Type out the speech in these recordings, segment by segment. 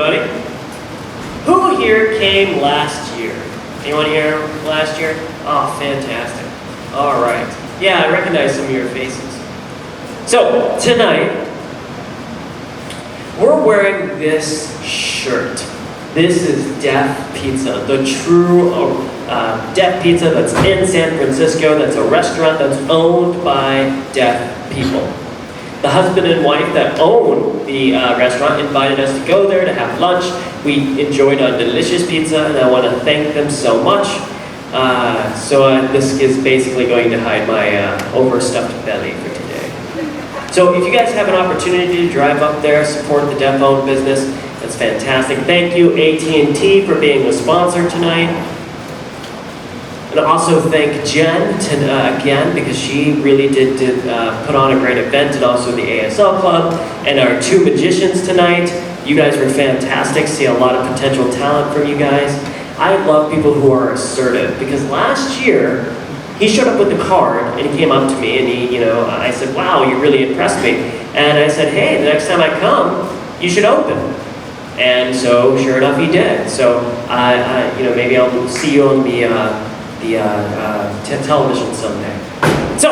everybody. Who here came last year? Anyone here last year? Oh, fantastic. All right. Yeah, I recognize some of your faces. So, tonight, we're wearing this shirt. This is Deaf Pizza, the true deaf pizza that's in San Francisco, that's a restaurant that's owned by deaf people. The husband and wife that own the restaurant invited us to go there to have lunch. We enjoyed a delicious pizza, and I want to thank them so much. This is basically going to hide my overstuffed belly for today. So if you guys have an opportunity to drive up there, support the deaf-owned business, that's fantastic. Thank you, AT&T, for being the sponsor tonight. And also thank Jen again, because she really did put on a great event, and also the ASL Club, and our two magicians tonight. You guys were fantastic. See a lot of potential talent from you guys. I love people who are assertive, because last year, he showed up with a card, and he came up to me, and I said, wow, you really impressed me. And I said, hey, the next time I come, you should open. And so, sure enough, he did. So, maybe I'll see you on the television someday. So,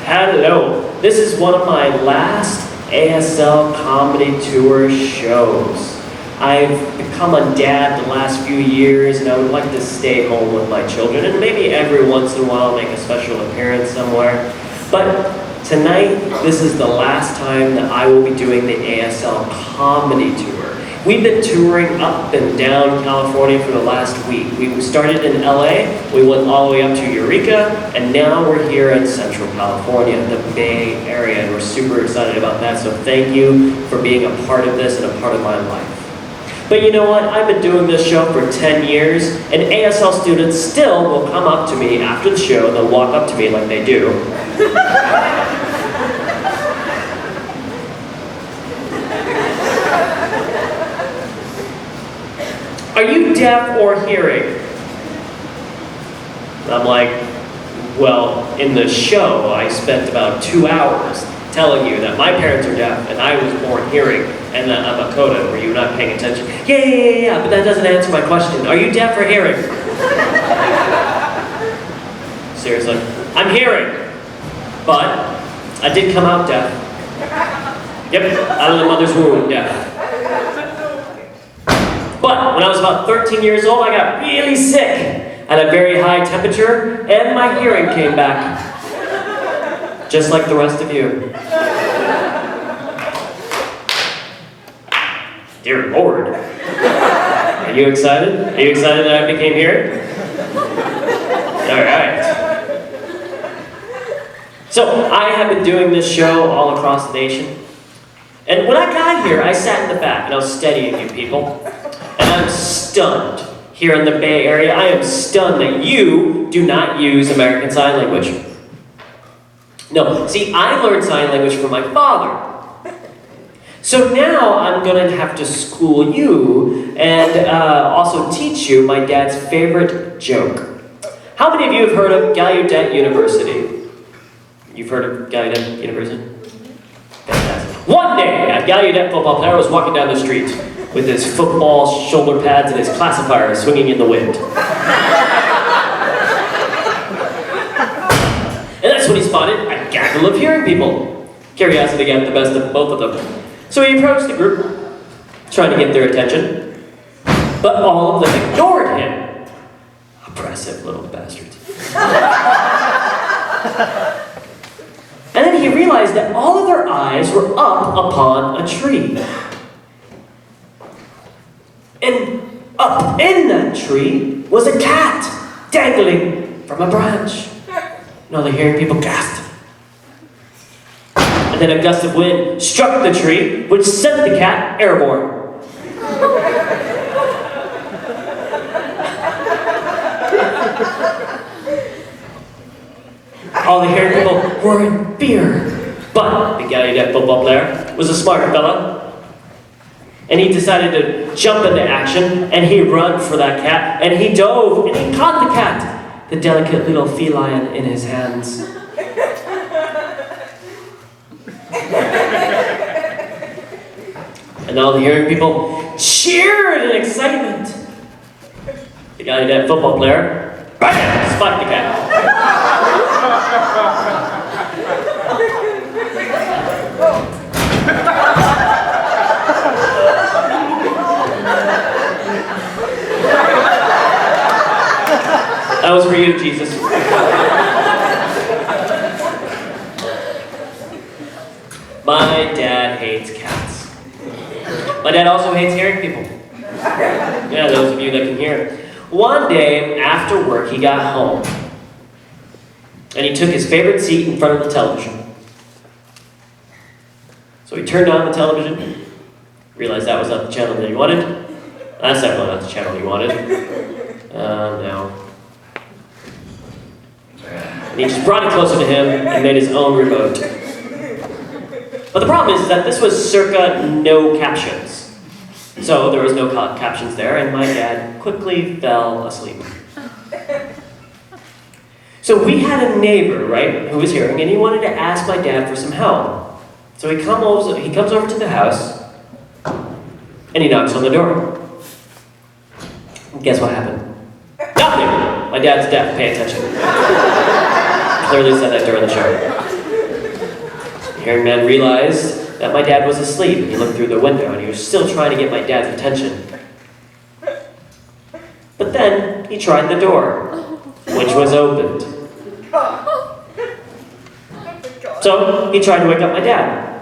hello. This is one of my last ASL Comedy Tour shows. I've become a dad the last few years, and I would like to stay home with my children, and maybe every once in a while make a special appearance somewhere. But tonight, this is the last time that I will be doing the ASL Comedy Tour. We've been touring up and down California for the last week. We started in LA, we went all the way up to Eureka, and now we're here in Central California, the Bay Area, and we're super excited about that. So thank you for being a part of this and a part of my life. But you know what? I've been doing this show for 10 years, and ASL students still will come up to me after the show, they'll walk up to me like they do. Are you deaf or hearing? And I'm like, well, in the show, I spent about 2 hours telling you that my parents are deaf and I was born hearing and that I'm a coda. Were you not paying attention? Yeah, but that doesn't answer my question. Are you deaf or hearing? Seriously? I'm hearing, but I did come out deaf. Yep, out of the mother's womb, deaf. But when I was about 13 years old, I got really sick. I had a very high temperature, and my hearing came back. Just like the rest of you. Dear Lord. Are you excited? Are you excited that I became hearing? All right. So, I have been doing this show all across the nation. And when I got here, I sat in the back and I was studying you people. And I'm stunned here in the Bay Area. I am stunned that you do not use American Sign Language. No, see, I learned sign language from my father. So now I'm going to have to school you and also teach you my dad's favorite joke. How many of you have heard of Gallaudet University? You've heard of Gallaudet University? Fantastic. One day, a Gallaudet football player was walking down the street with his football shoulder pads and his classifier swinging in the wind. And that's when he spotted a gaggle of hearing people. Curiosity got the best of both of them. So he approached the group, trying to get their attention, but all of them ignored him. Oppressive little bastards. And then he realized that all of their eyes were up upon a tree. And up in that tree was a cat dangling from a branch. And all the hearing people gasped. And then a gust of wind struck the tree, which sent the cat airborne. All the hearing people were in fear. But the Gallaudet football player was a smart fella. And he decided to jump into action, and he ran for that cat, and he dove, and he caught the cat, the delicate little feline in his hands. And all the hearing people cheered in excitement. The guy, that football player, bam, spiked the cat. That was for you, Jesus. My dad hates cats. My dad also hates hearing people. Yeah, those of you that can hear. One day, after work, he got home. And he took his favorite seat in front of the television. So he turned on the television, realized that was not the channel that he wanted. That's definitely not the channel he wanted. No. And he just brought it closer to him and made his own remote. But the problem is that this was circa no captions. So there was no captions there, and my dad quickly fell asleep. So we had a neighbor, right, who was hearing, and he wanted to ask my dad for some help. So he comes over to the house, and he knocks on the door. And guess what happened? Nothing! My dad's deaf, pay attention. Clearly said that during the show. The hearing man realized that my dad was asleep, and he looked through the window, and he was still trying to get my dad's attention. But then, he tried the door, which was opened. So, he tried to wake up my dad.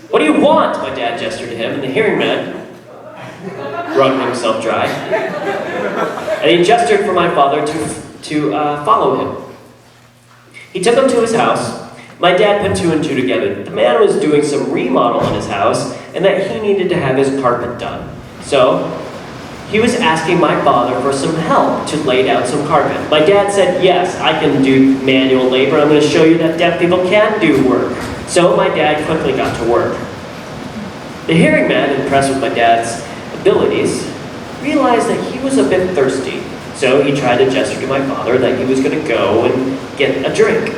What do you want? My dad gestured to him, and the hearing man wrung himself dry. And he gestured for my father to follow him. He took him to his house. My dad put two and two together. The man was doing some remodel in his house, and that he needed to have his carpet done. So, he was asking my father for some help to lay down some carpet. My dad said, yes, I can do manual labor. I'm going to show you that deaf people can do work. So my dad quickly got to work. The hearing man, impressed with my dad's abilities, realized that he was a bit thirsty. So he tried to gesture to my father that he was going to go and get a drink.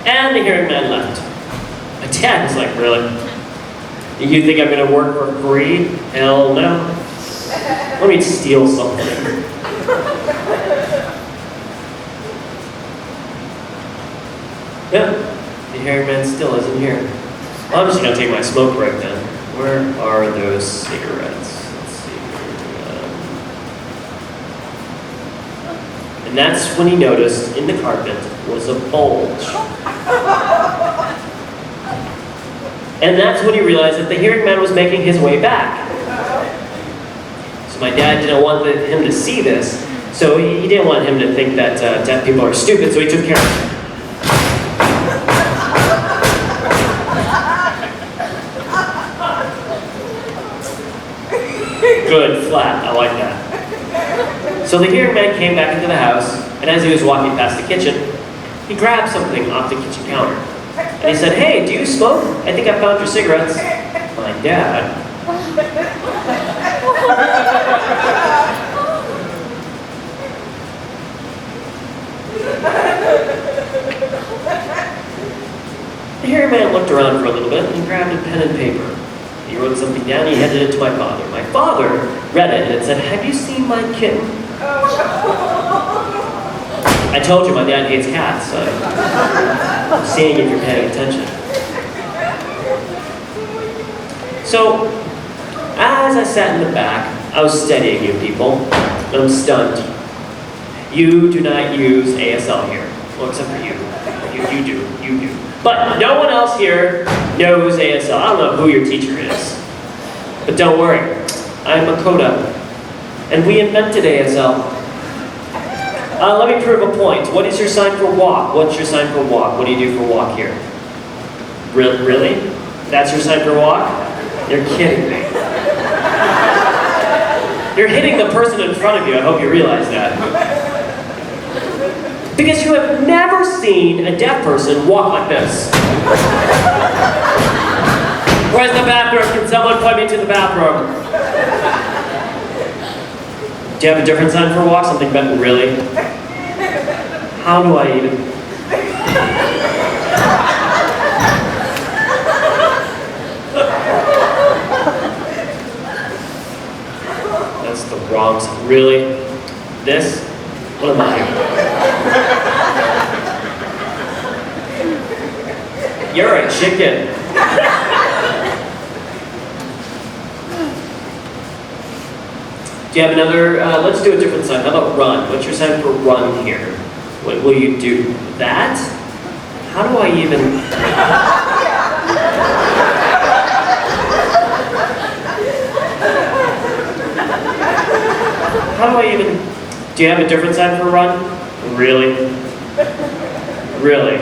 And the hearing man left. My dad was like, really? You think I'm going to work for free? Hell no. Let me steal something. Yeah, the hearing man still isn't here. Well, I'm just going to take my smoke break then. Where are those cigarettes? Let's see. And that's when he noticed in the carpet was a bulge. And that's when he realized that the hearing man was making his way back. So my dad didn't want him to see this, so he didn't want him to think that deaf people are stupid, so he took care of it. Good, flat, I like that. So the hearing man came back into the house, and as he was walking past the kitchen, he grabbed something off the kitchen counter. And he said, hey, do you smoke? I think I found your cigarettes. My dad. The hearing man looked around for a little bit and grabbed a pen and paper. He wrote something down, he handed it to my father. My father read it and it said, have you seen my kitten? I told you my dad hates cats, so I'm seeing if you're paying attention. So, as I sat in the back, I was studying you people. I'm stunned. You do not use ASL here. Well, except for you. You do. But no one else here knows ASL. I don't know who your teacher is. But don't worry. I'm a coda. And we invented ASL. Let me prove a point. What is your sign for walk? What's your sign for walk? What do you do for walk here? Really? That's your sign for walk? You're kidding me. You're hitting the person in front of you. I hope you realize that. Because you have never seen a deaf person walk like this. Where's the bathroom? Can someone point me to the bathroom? Do you have a different sign for a walk? Something better, really? How do I even? That's the wrong sign. Really? This? What am I? You're a chicken. Do you have another, let's do a different sign. How about run? What's your sign for run here? What will you do? That? How do I even... How do I even... Do you have a different sign for run? Really? Really?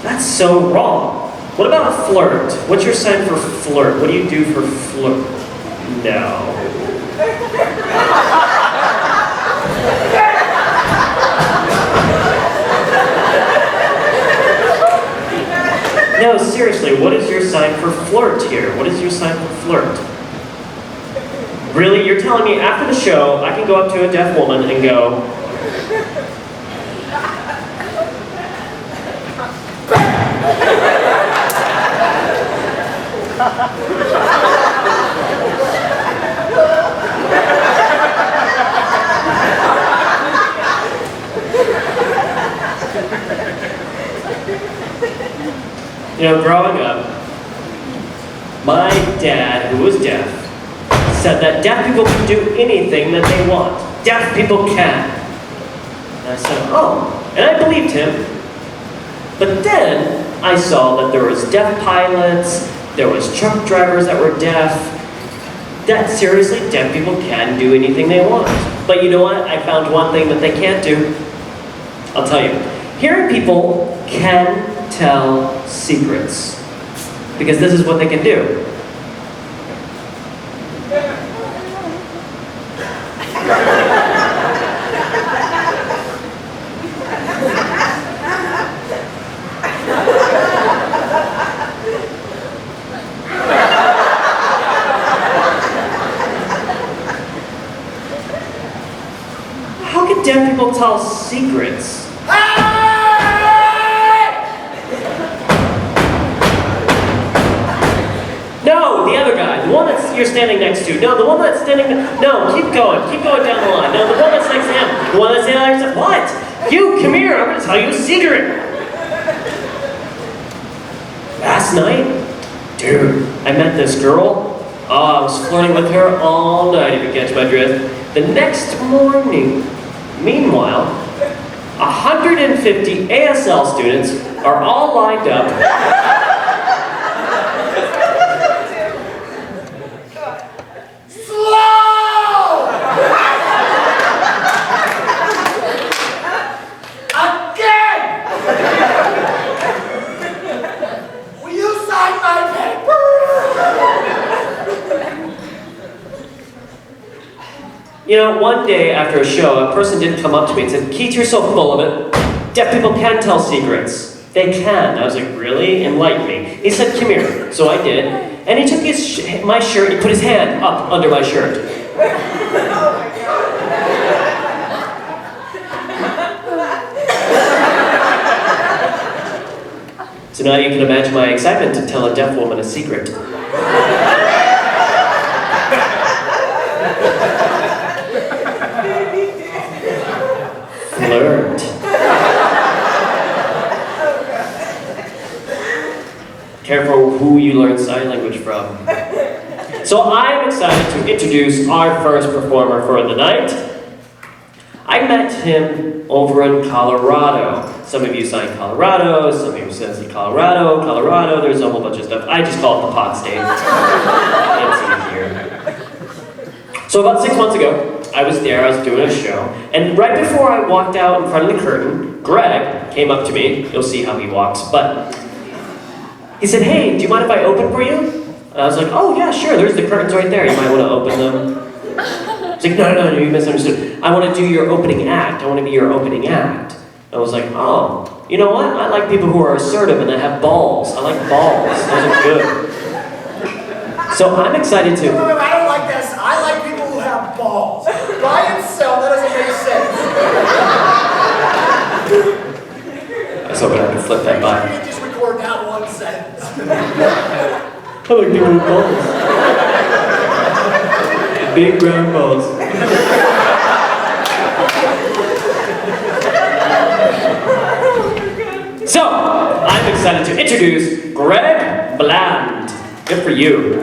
That's so wrong. What about a flirt? What's your sign for flirt? What do you do for flirt? No. No, seriously, what is your sign for flirt here? What is your sign for flirt? Really? You're telling me after the show, I can go up to a deaf woman and go, you know, growing up, my dad, who was deaf, said that deaf people can do anything that they want. Deaf people can. And I said, oh, and I believed him. But then I saw that there was deaf pilots, there was truck drivers that were deaf. That seriously, deaf people can do anything they want. But you know what? I found one thing that they can't do. I'll tell you. Hearing people can tell secrets. Because this is what they can do. How can deaf people tell secrets? No, the other guy, the one that you're standing next to. No, the one that's standing, no, keep going down the line. No, the one that's next to him, the one that's standing next to him. What? You, come here, I'm gonna tell you a secret. Last night, dude, I met this girl. Oh, I was flirting with her all night, if you catch my drift. The next morning, meanwhile, 150 ASL students are all lined up. You know, one day after a show, a person did come up to me and said, Keith, you're so full of it. Deaf people can tell secrets. They can. I was like, really? Enlighten me. He said, come here. So I did. And he took my shirt, he put his hand up under my shirt. So now you can imagine my excitement to tell a deaf woman a secret. Flirt. Careful who you learn sign language from. So I'm excited to introduce our first performer for the night. I met him over in Colorado. Some of you sign Colorado, some of you say Colorado, there's a whole bunch of stuff. I just call it the pot state. It's easier. So about 6 months ago, I was there, I was doing a show, and right before I walked out in front of the curtain, Greg came up to me. You'll see how he walks, but he said, hey, do you mind if I open for you? And I was like, oh yeah, sure, there's the curtains right there. You might want to open them. He's like, no, you misunderstood. I want to do your opening act. I want to be your opening act. I was like, oh, you know what? I like people who are assertive and that have balls. I like balls. Those are good. So I'm excited to... I don't like this. I like people who have balls. By itself, that doesn't make sense. I was hoping I could flip that by. You can just record that one sentence. I like people with balls. Big brown balls. So, I'm excited to introduce Greg Bland. Good for you.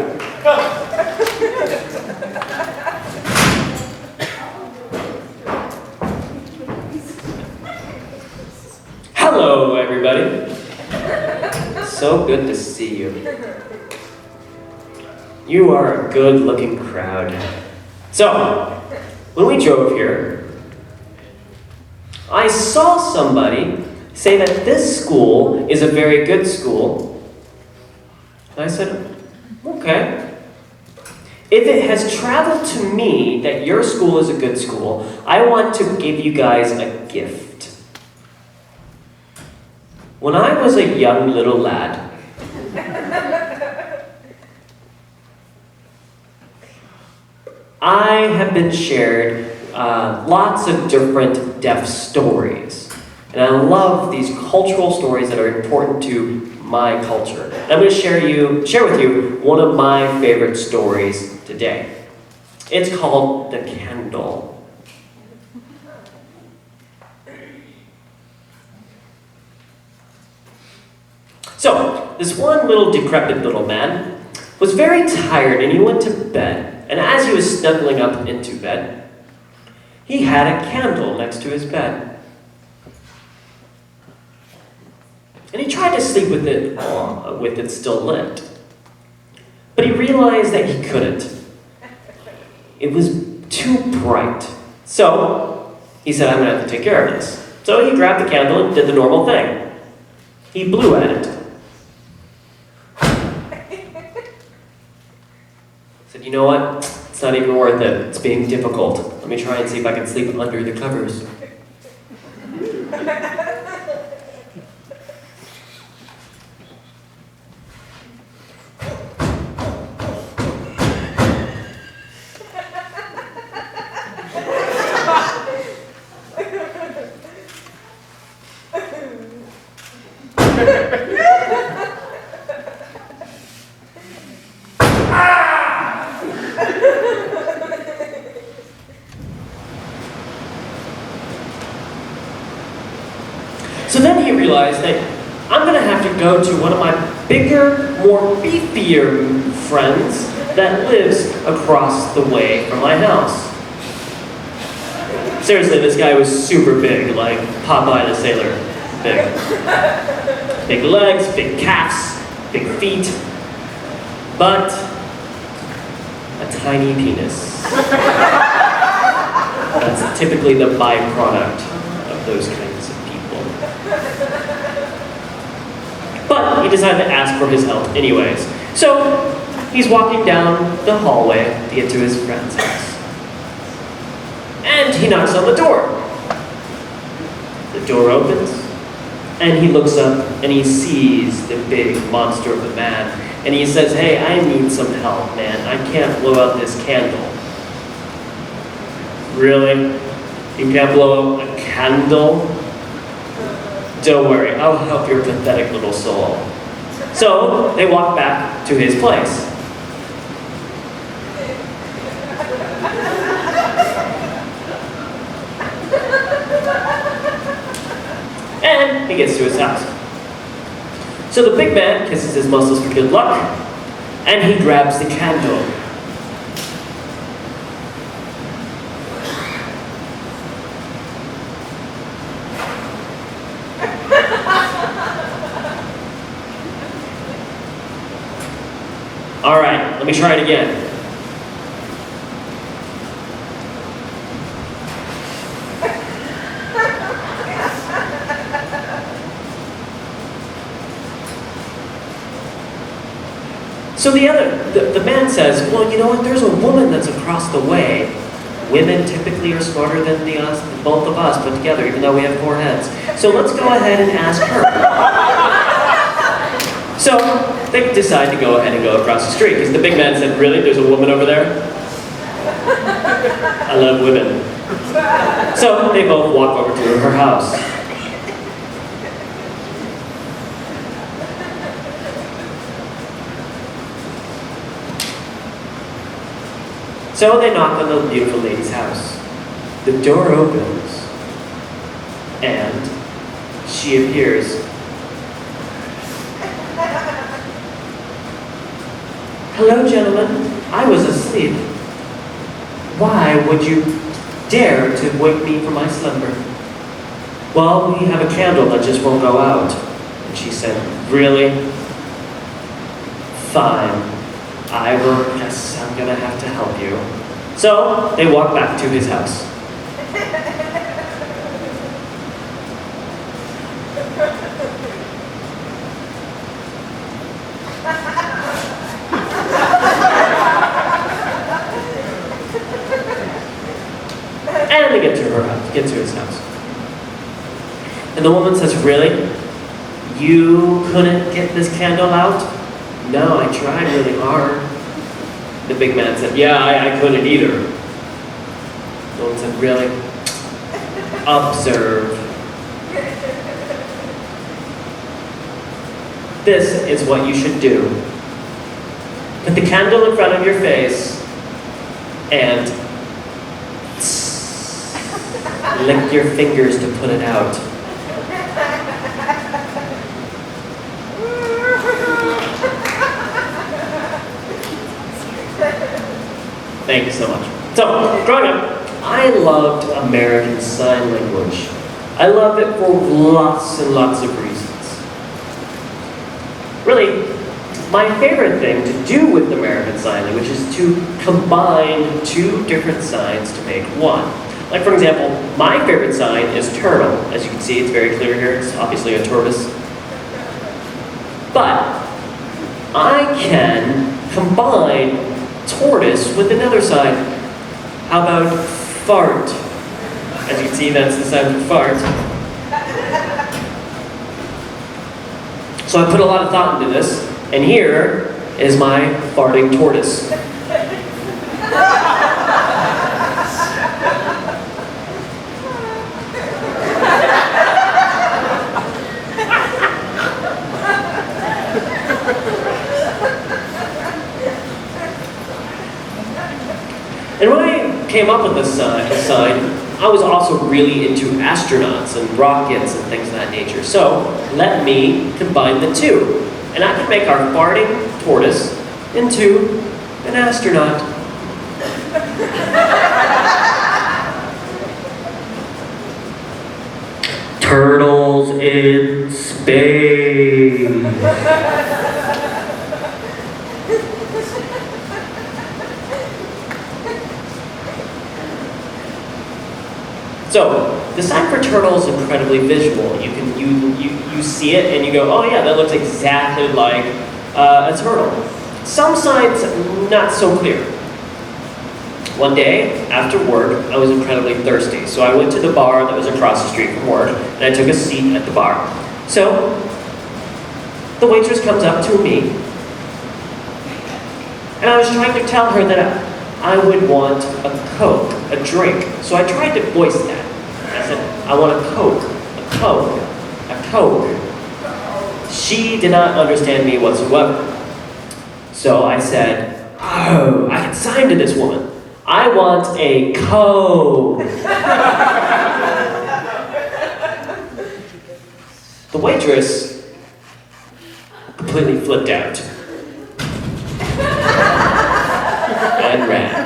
Hello, everybody. So good to see you. You are a good-looking crowd. So, when we drove here, I saw somebody say that this school is a very good school. And I said, okay. If it has traveled to me that your school is a good school, I want to give you guys a gift. When I was a young little lad, I have been shared lots of different deaf stories. And I love these cultural stories that are important to my culture. And I'm going to share with you one of my favorite stories today. It's called The Candle. So, this one little decrepit little man was very tired and he went to bed. And as he was snuggling up into bed, he had a candle next to his bed. And he tried to sleep with it still lit. But he realized that he couldn't. It was too bright. So, he said, I'm going to have to take care of this. So he grabbed the candle and did the normal thing. He blew at it. Said, you know what? It's not even worth it. It's being difficult. Let me try and see if I can sleep under the covers. So then he realized that I'm going to have to go to one of my bigger, more beefier friends that lives across the way from my house. Seriously, this guy was super big, like Popeye the Sailor big. Big legs, big calves, big feet, but a tiny penis. That's typically the byproduct of those kinds of people. But he decided to ask for his help anyways. So he's walking down the hallway to get to his friend's house. And he knocks on the door. The door opens, and he looks up and he sees the big monster of a man. And he says, hey, I need some help, man. I can't blow out this candle. Really? You can't blow out a candle? Don't worry, I'll help your pathetic little soul. So they walk back to his place. And he gets to his house. So the big man kisses his muscles for good luck, and he grabs the candle. All right, let me try it again. So the other the man says, well, you know what, there's a woman that's across the way. Women typically are smarter than both of us put together, even though we have 4 heads. So let's go ahead and ask her. So they decide to go ahead and go across the street, because the big man said, really, there's a woman over there? I love women. So they both walk over to her house. So they knock on the beautiful lady's house. The door opens, and she appears. Hello, gentlemen. I was asleep. Why would you dare to wake me from my slumber? Well, we have a candle that just won't go out. And she said, really? Fine. I will guess I'm gonna have to help you. So they walk back to his house. And they get to her house, get to his house. And the woman says, really? You couldn't get this candle out? No, I tried really hard. The big man said, yeah, I couldn't either. The woman said, really? Observe. This is what you should do. Put the candle in front of your face and lick your fingers to put it out. Thank you so much. So, growing up, I loved American Sign Language. I loved it for lots and lots of reasons. Really, my favorite thing to do with American Sign Language is to combine 2 different signs to make one. Like, for example, my favorite sign is turtle. As you can see, it's very clear here. It's obviously a tortoise. But I can combine tortoise with another sign. How about fart? As you can see, that's the sound of fart. So I put a lot of thought into this, and here is my farting tortoise. And when I came up with this sign, I was also really into astronauts and rockets and things of that nature. So let me combine the 2. And I can make our farting tortoise into an astronaut. Turtles in space. So, the sign for turtle is incredibly visual. You see it and you go, oh yeah, that looks exactly like a turtle. Some signs, not so clear. One day, after work, I was incredibly thirsty. So I went to the bar that was across the street from work, and I took a seat at the bar. So, the waitress comes up to me, and I was trying to tell her that I would want a Coke, a drink. So I tried to voice that. I said, I want a Coke, a Coke, a Coke. She did not understand me whatsoever. So I said, oh, I can sign to this woman. I want a Coke. The waitress completely flipped out. And ran.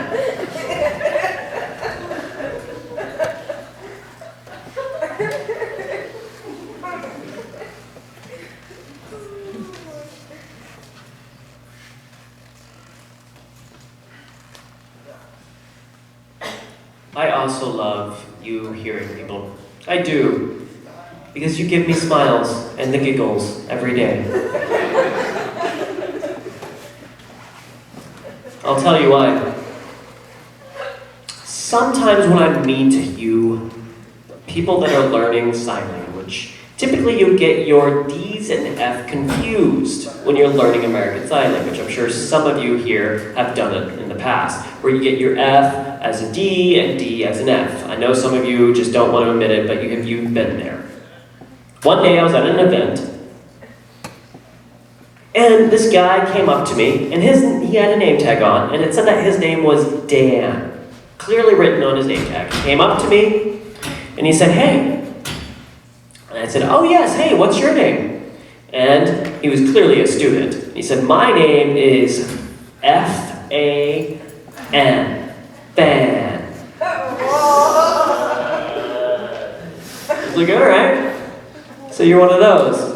I also love you hearing people. I do. Because you give me smiles and the giggles every day. I'll tell you why. Sometimes when I'm mean to you, people that are learning sign language, typically you get your D's and F confused when you're learning American Sign Language. I'm sure some of you here have done it in the past, where you get your F as a D and D as an F. I know some of you just don't want to admit it, but you've been there. One day I was at an event, and this guy came up to me, and he had a name tag on, and it said that his name was Dan. Clearly written on his name tag. He came up to me, and he said, "Hey." And I said, "Oh yes, hey, what's your name?" And he was clearly a student. He said, "My name is F-A-N, Fan." I was like, all right, so you're one of those.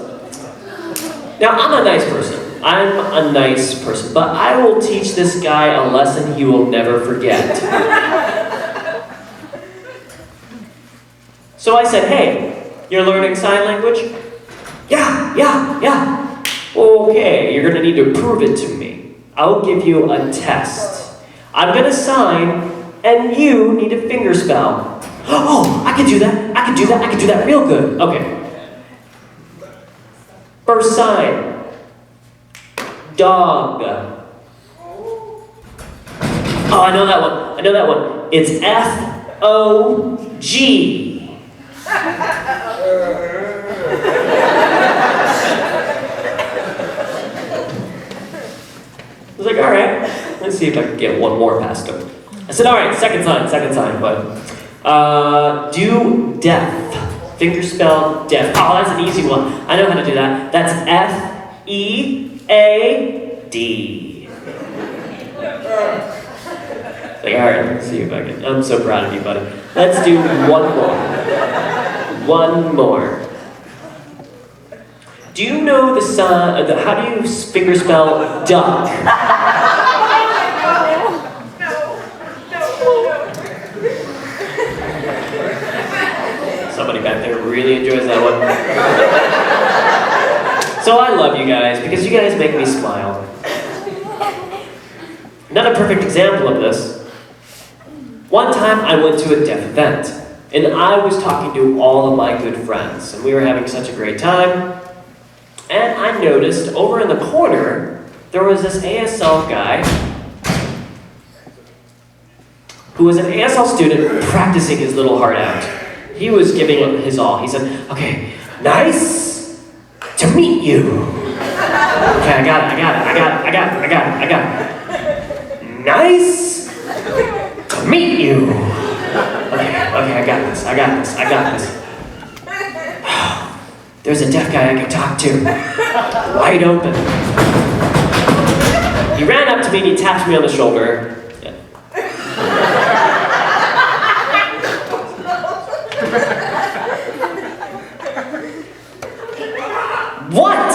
Now, I'm a nice person. But I will teach this guy a lesson he will never forget. So I said, "Hey, you're learning sign language?" Yeah. "Okay, you're gonna need to prove it to me. I'll give you a test. I'm gonna sign, and you need to finger spell." "Oh, I can do that real good." "Okay. First sign. Dog." "Oh, I know that one. It's F-O-G." I was like, all right, let's see if I can get one more past him. I said, all right, second sign, but do deaf. Finger spell deaf. Oh, that's an easy one. I know how to do that. That's F-E-A-D. Like, all right, let's see if I can. I'm so proud of you, buddy. Let's do one more. Do you know the sign? How do you finger spell duck? Somebody back there really enjoys that one. So I love you guys because you guys make me smile. Another perfect example of this. One time I went to a deaf event, and I was talking to all of my good friends, and we were having such a great time. And I noticed over in the corner, there was this ASL guy who was an ASL student practicing his little heart out. He was giving it his all. He said, "Okay, nice to meet you." "Okay, I got it. "Nice to meet you." Okay, I got this. There's a deaf guy I can talk to. Wide open. He ran up to me and he tapped me on the shoulder. What?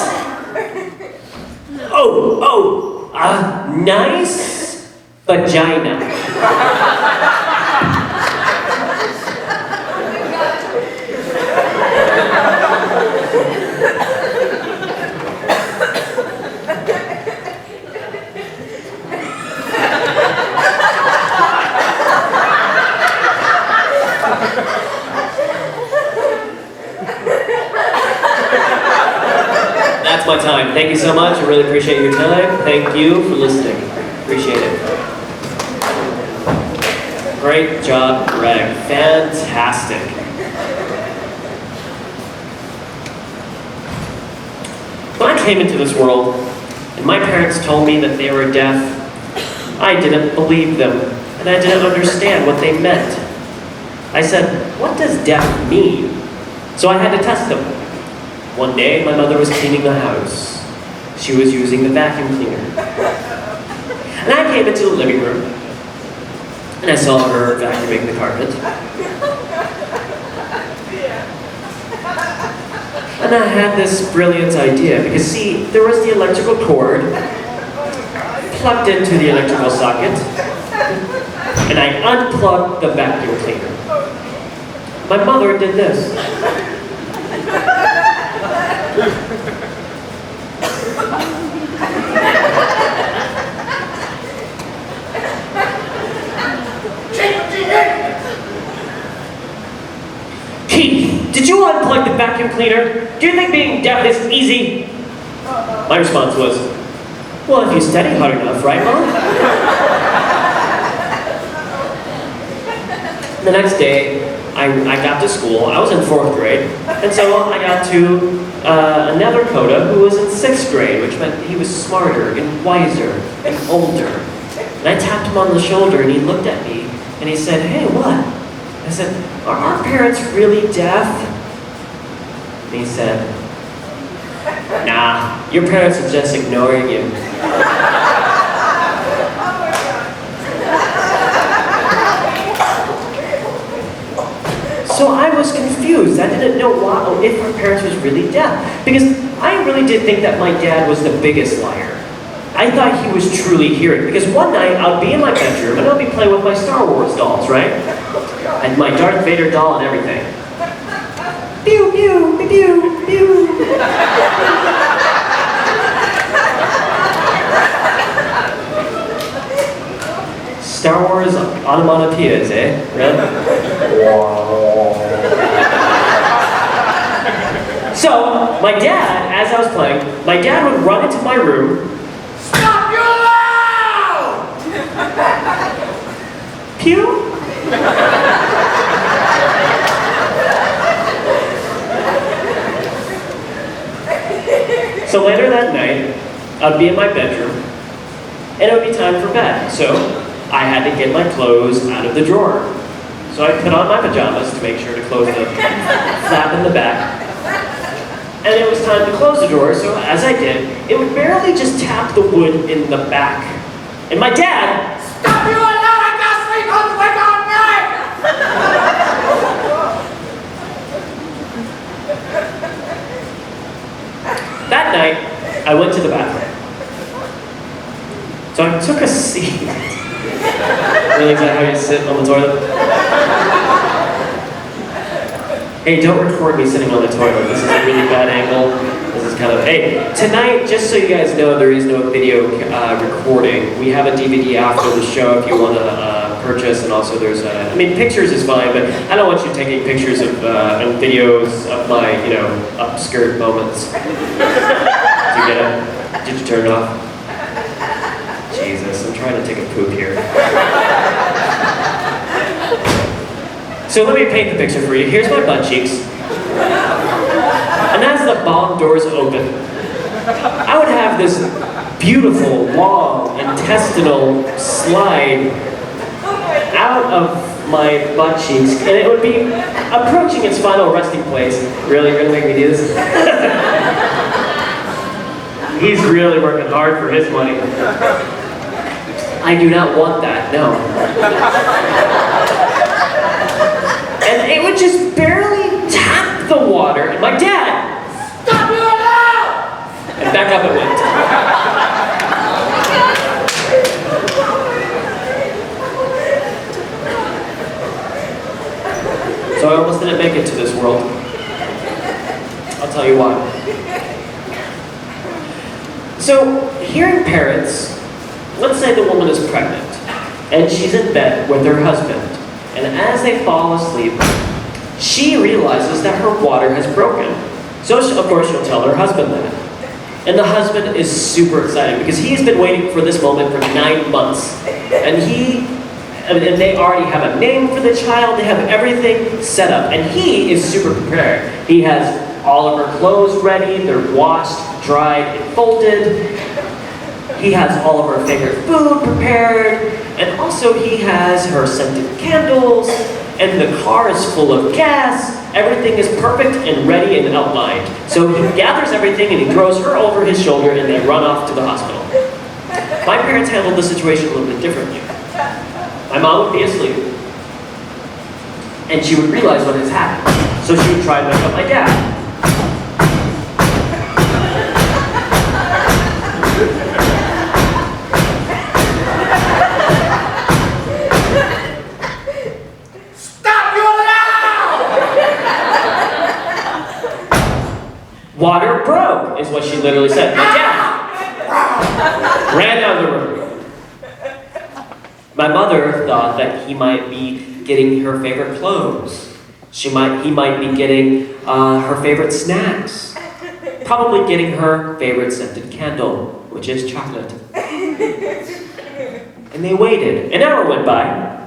Nice vagina. That's my time. Thank you so much. I really appreciate your time. Thank you for listening. Appreciate it. Great job, Greg. Fantastic. When I came into this world, and my parents told me that they were deaf, I didn't believe them, and I didn't understand what they meant. I said, "What does deaf mean?" So I had to test them. One day, my mother was cleaning the house. She was using the vacuum cleaner. And I came into the living room, and I saw her vacuuming the carpet. And I had this brilliant idea, because see, there was the electrical cord plugged into the electrical socket, and I unplugged the vacuum cleaner. My mother did this. did you unplug the vacuum cleaner? Do you think being deaf is easy? My response was, well, if you study hard enough, right, Mom? The next day, I got to school. I was in 4th grade, and so I got to another coda who was in 6th grade, which meant he was smarter and wiser and older. And I tapped him on the shoulder, and he looked at me, and he said, hey, what? I said, are our parents really deaf? And he said, nah, your parents are just ignoring you. So I was confused. I didn't know if her parents was really deaf. Because I really did think that my dad was the biggest liar. I thought he was truly hearing. Because one night, I'll be in my bedroom and I'll be playing with my Star Wars dolls, right? And my Darth Vader doll and everything. Pew, pew, pew, pew, pew. Star Wars onomatopoeias, eh? Really? So, my dad, as I was playing, my dad would run into my room. Stop, you're loud! Pew? So later that night, I'd be in my bedroom, and it would be time for bed. So I had to get my clothes out of the drawer. So I put on my pajamas to make sure to close the flap in the back. And it was time to close the drawer, so as I did, it would barely just tap the wood in the back. And my dad, stop you now, I got sleep on the way on night! That night, I went to the bathroom. So I took a seat. Really, is that how you sit on the toilet? Hey, don't record me sitting on the toilet. This is a really bad angle. This is kind of, hey, tonight, just so you guys know, there is no video recording. We have a DVD after the show if you want to purchase, and also there's I mean, pictures is fine, but I don't want you taking pictures of and videos of my, you know, upskirt moments. Did you get it? Did you turn it off? Jesus, I'm trying to take a poop here. So let me paint the picture for you. Here's my butt cheeks. And as the bong doors open, I would have this beautiful, long, intestinal slide out of my butt cheeks, and it would be approaching its final resting place. Really, you're gonna make me do this? He's really working hard for his money. I do not want that, no. And it would just barely tap the water, and my dad, stop you now! And back up it went. So I almost didn't make it to this world. I'll tell you why. So, hearing parents, let's say the woman is pregnant, and she's in bed with her husband, and as they fall asleep, she realizes that her water has broken. So, of course, she'll tell her husband that. And the husband is super excited, because he's been waiting for this moment for 9 months. And they already have a name for the child, they have everything set up, and he is super prepared. He has all of her clothes ready, they're washed, dried, and folded. He has all of her favorite food prepared, and also he has her scented candles, and the car is full of gas. Everything is perfect and ready and outlined. So he gathers everything and he throws her over his shoulder and they run off to the hospital. My parents handled the situation a little bit differently. My mom would be asleep, and she would realize what has happened. So she would try to wake up my dad. Water broke, is what she literally said. My dad ran out of the room. My mother thought that he might be getting her favorite clothes. He might be getting her favorite snacks. Probably getting her favorite scented candle, which is chocolate. And they waited. An hour went by.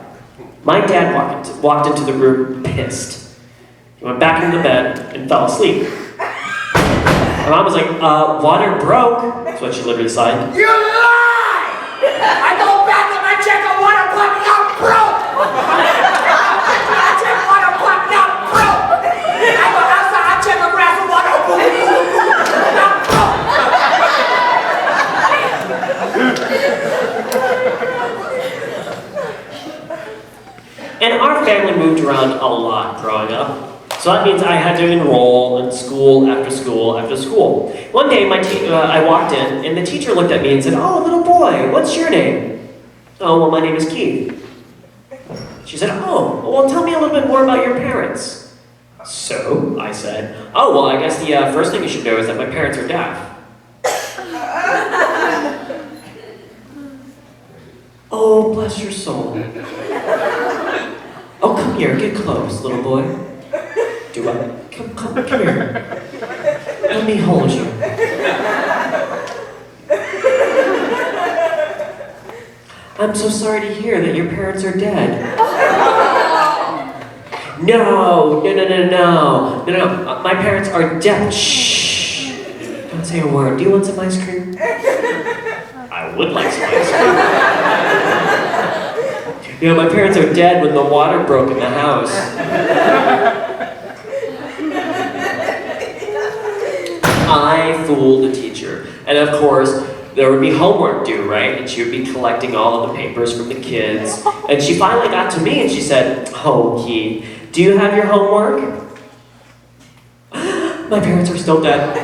My dad walked into the room pissed. He went back into the bed and fell asleep. My mom was like, water broke. That's what she literally said. You lie! I go back and I check a water pump, not broke! I check water pump, not broke! I go outside, I check a glass of water, boom, boom, boom, boom, not broke! And our family moved around a lot growing up. So that means I had to enroll in school after school after school. One day I walked in and the teacher looked at me and said, "Oh, little boy, what's your name?" "Oh, well, my name is Keith." She said, "Oh, well, tell me a little bit more about your parents." So I said, "Oh, well, I guess the first thing you should know is that my parents are deaf." "Oh, bless your soul." "Oh, come here, get close, little boy." "Do I? Come here. Let me hold you." "I'm so sorry to hear that your parents are dead." No. My parents are dead. Shh. Don't say a word. Do you want some ice cream? I would like some ice cream. You know, my parents are dead when the water broke in the house. I fooled the teacher. And of course, there would be homework due, right? And she would be collecting all of the papers from the kids. And she finally got to me and she said, "Oh, Keith, do you have your homework?" My parents are still dead.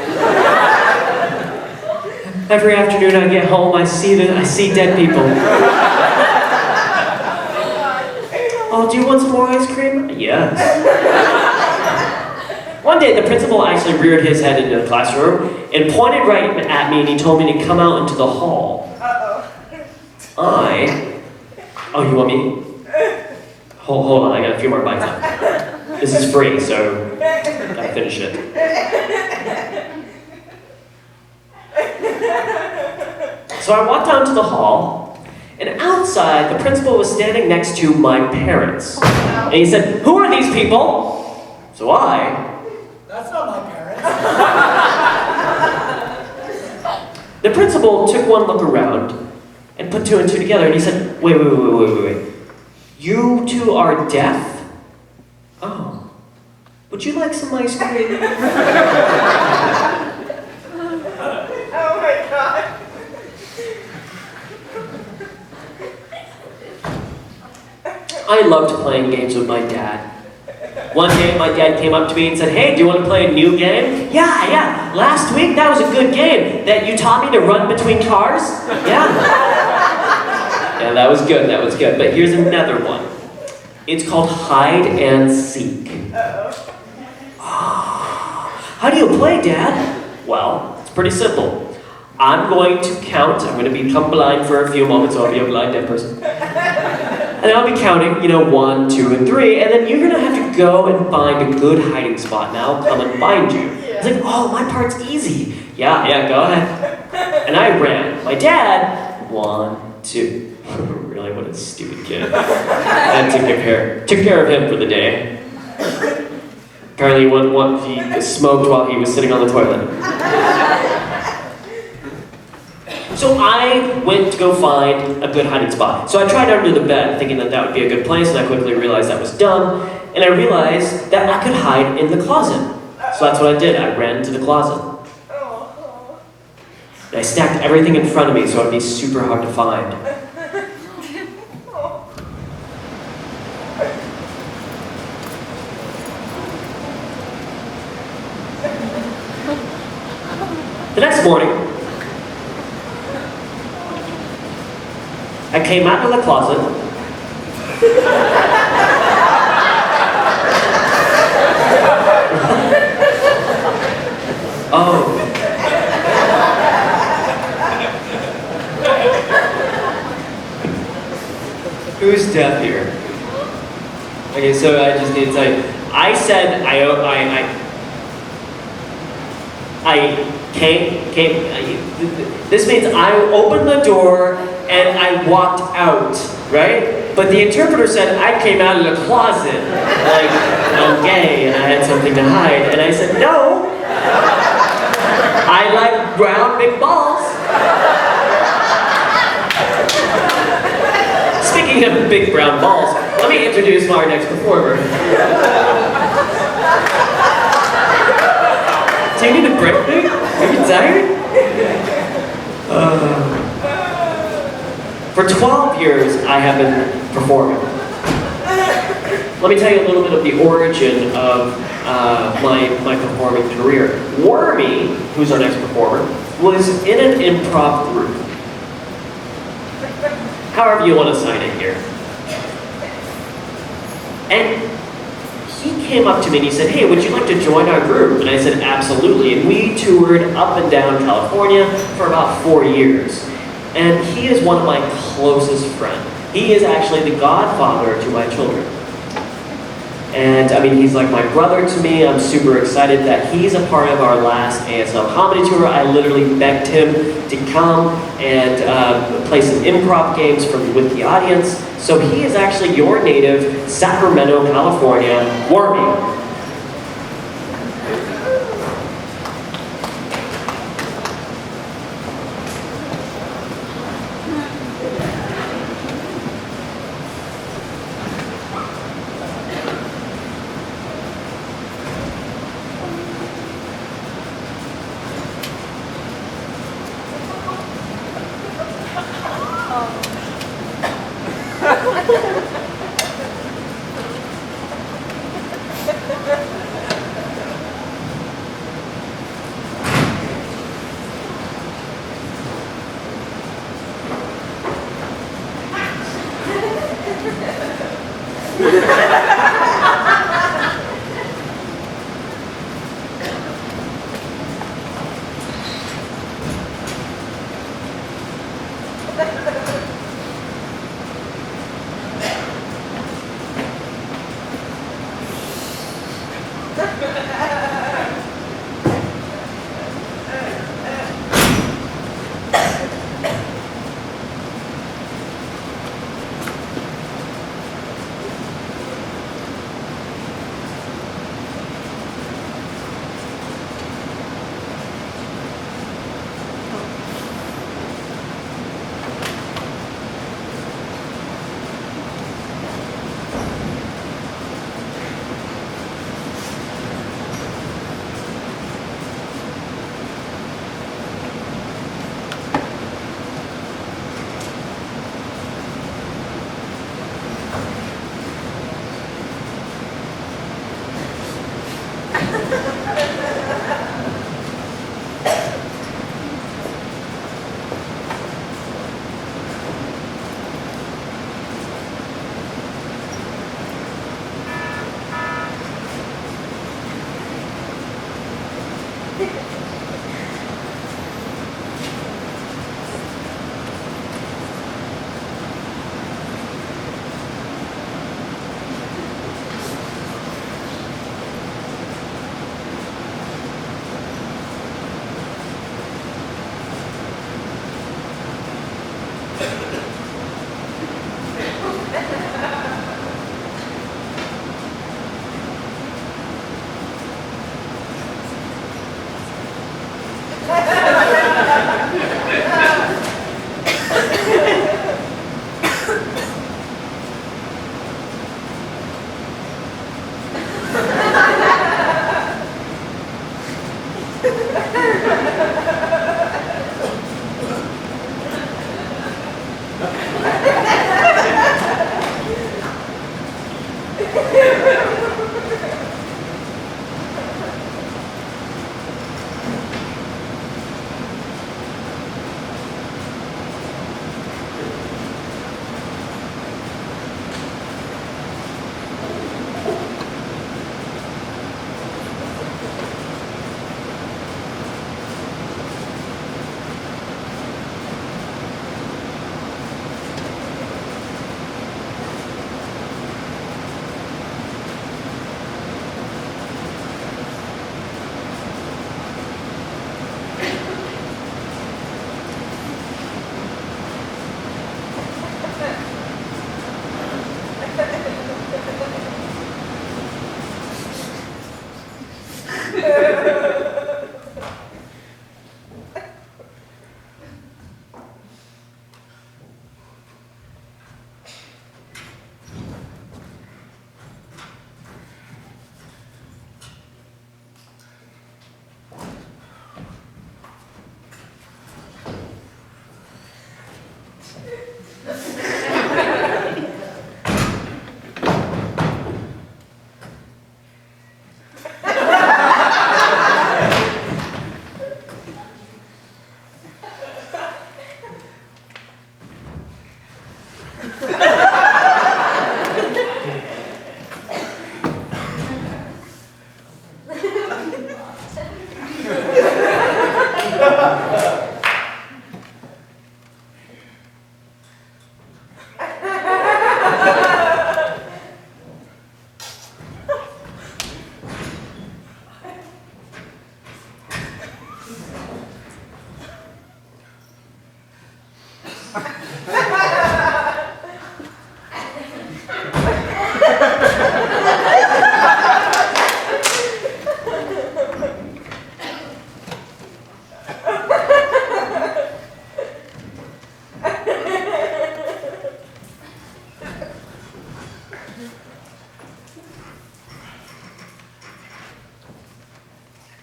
Every afternoon I get home, I see dead people. "Oh, do you want some more ice cream?" "Yes." One day, the principal actually reared his head into the classroom and pointed right at me and he told me to come out into the hall. Oh, you want me? Hold on, I got a few more bites left. This is free, so gotta finish it. So I walked down to the hall, and outside, the principal was standing next to my parents. And he said, "Who are these people?" So That's not my parents. The principal took one look around and put two and two together, and he said, wait. You two are deaf? Oh. Would you like some ice cream? Oh my God. I loved playing games with my dad. One day, my dad came up to me and said, "Hey, do you want to play a new game?" Yeah. Last week, that was a good game. That you taught me to run between cars? Yeah. Yeah, that was good. But here's another one. It's called hide and seek. How do you play, Dad? Well, it's pretty simple. I'm going to count. I'm going to become blind for a few moments, so I'll be a blind deaf person. And I'll be counting, 1, 2, and 3, and then you're gonna have to go and find a good hiding spot, and I'll come and find you. It's like, oh, my part's easy. Yeah, go ahead. And I ran. My dad, 1, 2. Really, what a stupid kid. And took care of him for the day. Apparently, he smoked while he was sitting on the toilet. So I went to go find a good hiding spot. So I tried under the bed, thinking that would be a good place, and I quickly realized that was dumb, and I realized that I could hide in the closet. So that's what I did. I ran to the closet. And I stacked everything in front of me so it would be super hard to find. The next morning, I came out of the closet. Oh. Who's deaf here? I Okay, so I just need to tell you. I said this means I opened the door and I walked out, right? But the interpreter said I came out of the closet, like I'm gay and I had something to hide. And I said, no, I like brown big balls. Speaking of big brown balls, let me introduce our next performer. Do you need a break, dude? Are you tired? For 12 years, I have been performing. Let me tell you a little bit of the origin of my performing career. Wormy, who's our next performer, was in an improv group. However you want to sign it here. And he came up to me and he said, hey, would you like to join our group? And I said, absolutely. And we toured up and down California for about 4 years. And he is one of my closest friends. He is actually the godfather to my children. And I mean, he's like my brother to me. I'm super excited that he's a part of our last ASL Comedy Tour. I literally begged him to come and play some improv games with the audience. So he is actually your native Sacramento, California, Wormy.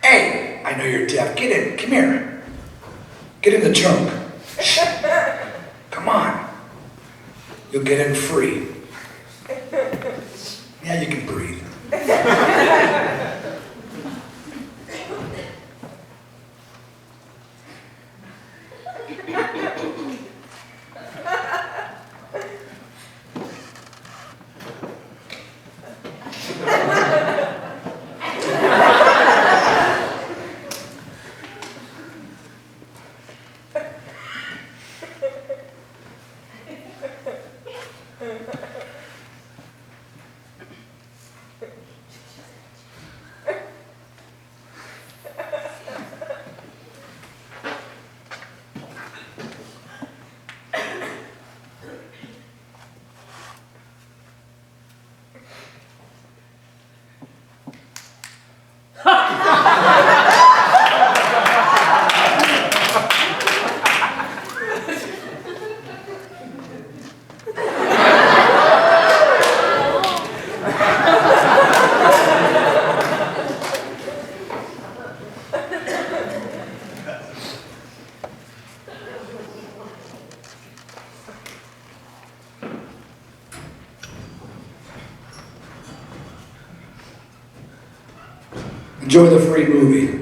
Hey, I know you're deaf. Get in. Come here. Get in the trunk. Shh. Come on. You'll get in free. Yeah, you can breathe. Enjoy the free movie.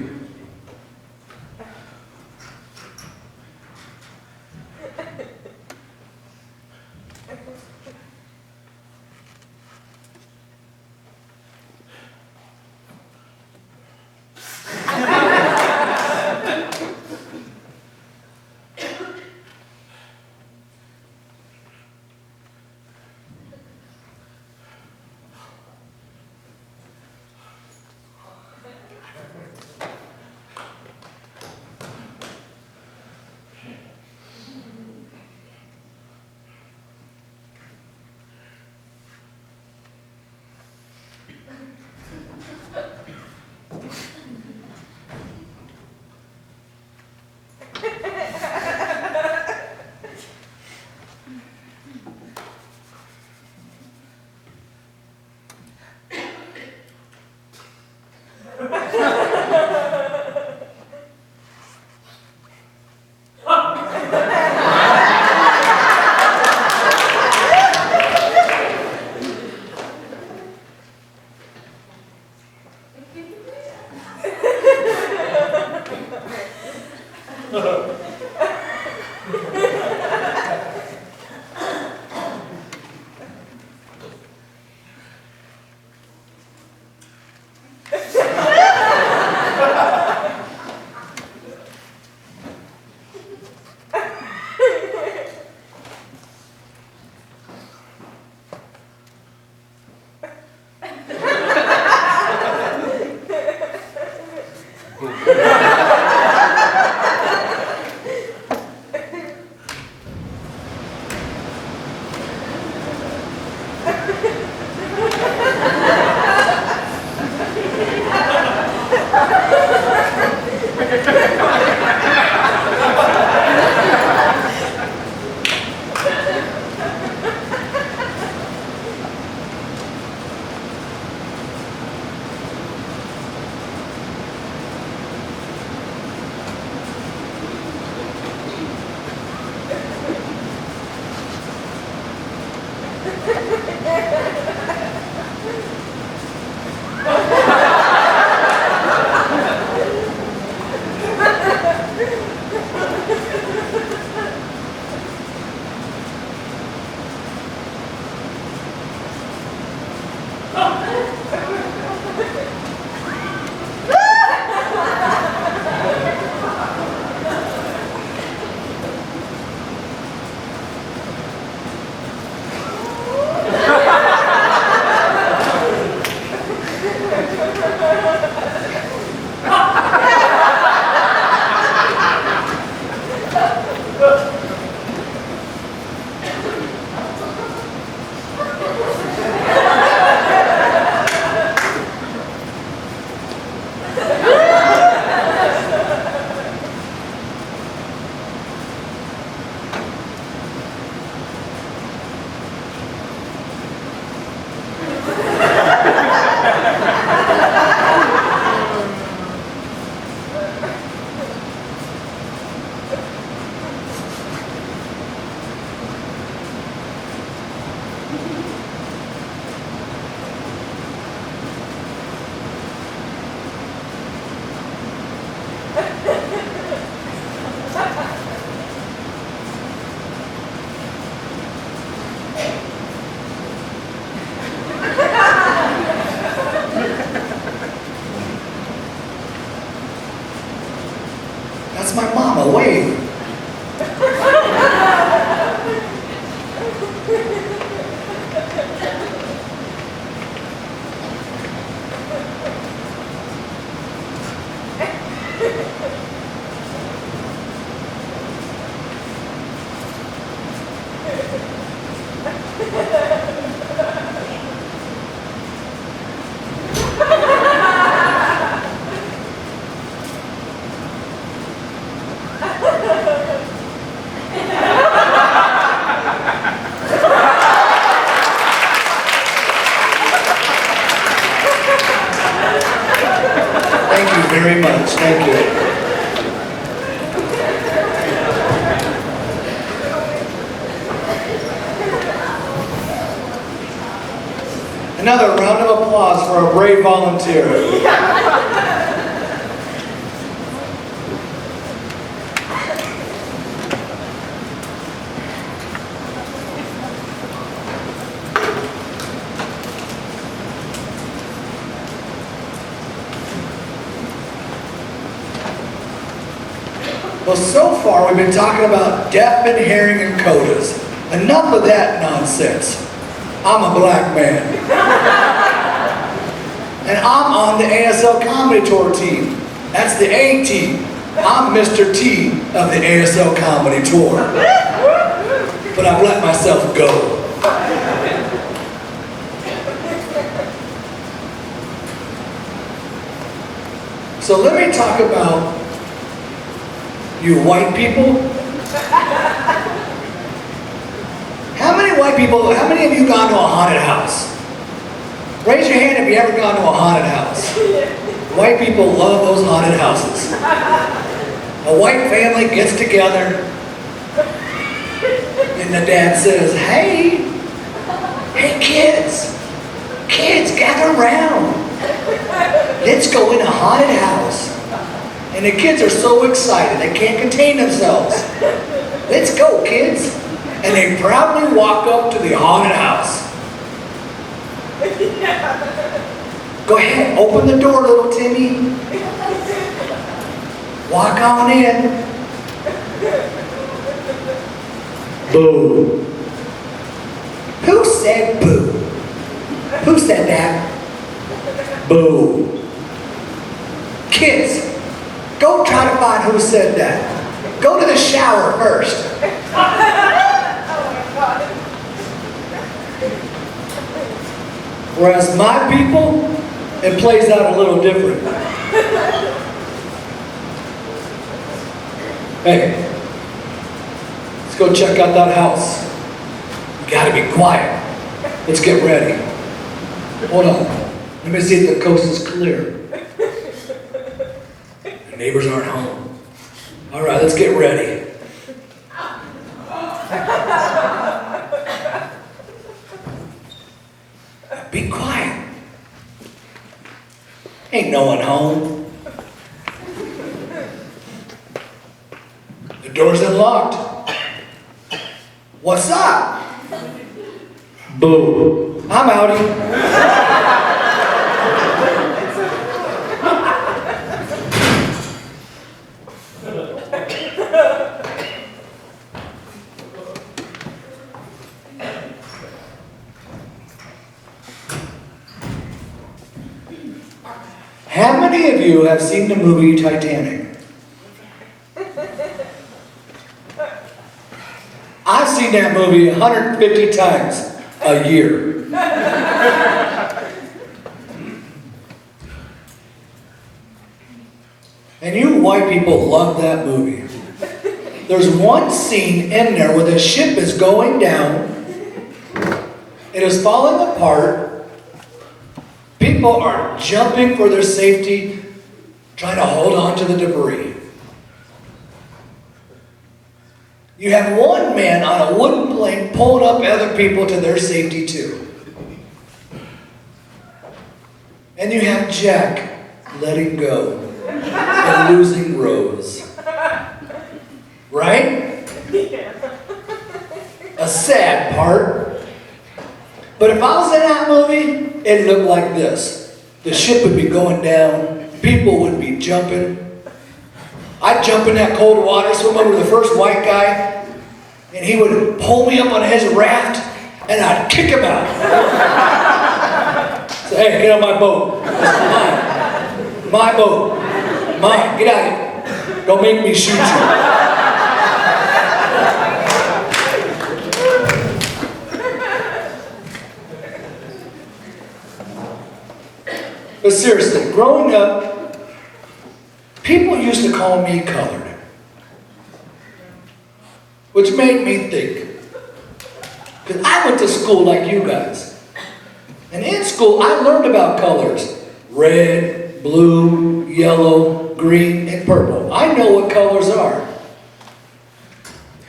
That's my mama, wave. Thank you very much. Thank you. Another round of applause for a brave volunteer. Well, so far we've been talking about deaf and hearing and codas. Enough of that nonsense. I'm a black man. And I'm on the ASL Comedy Tour team. That's the A team. I'm Mr. T of the ASL Comedy Tour. But I've let myself go. So let me talk about you white people. How many white people, how many of you gone to a haunted house? Raise your hand if you ever gone to a haunted house. White people love those haunted houses. A white family gets together and the dad says, hey kids, gather around. Let's go in a haunted house. And the kids are so excited, they can't contain themselves. Let's go, kids. And they proudly walk up to the haunted house. Go ahead, open the door, little Timmy. Walk on in. Boo. Who said boo? Who said that? Boo. Kids, go try to find who said that. Go to the shower first. Whereas my people, it plays out a little different. Hey, let's go check out that house. You gotta be quiet. Let's get ready. Hold on. Let me see if the coast is clear. The neighbors aren't home. All right, let's get ready. Be quiet. Ain't no one home. The door's unlocked. What's up? Boo. I'm outie. How many of you have seen the movie Titanic? I've seen that movie 150 times a year. And you white people love that movie. There's one scene in there where the ship is going down, it is falling apart, people are jumping for their safety, trying to hold on to the debris. You have one man on a wooden plank pulling up other people to their safety too. And you have Jack letting go and losing Rose. Right? A sad part. But if I was in that movie, it looked like this. The ship would be going down, people would be jumping. I'd jump in that cold water, swim over to the first white guy, and he would pull me up on his raft, and I'd kick him out. Say, hey, get on my boat. This is mine. My boat. Mine. Get out of here. Don't make me shoot you. But seriously, growing up, people used to call me colored, which made me think. Because I went to school like you guys. And in school, I learned about colors. Red, blue, yellow, green, and purple. I know what colors are.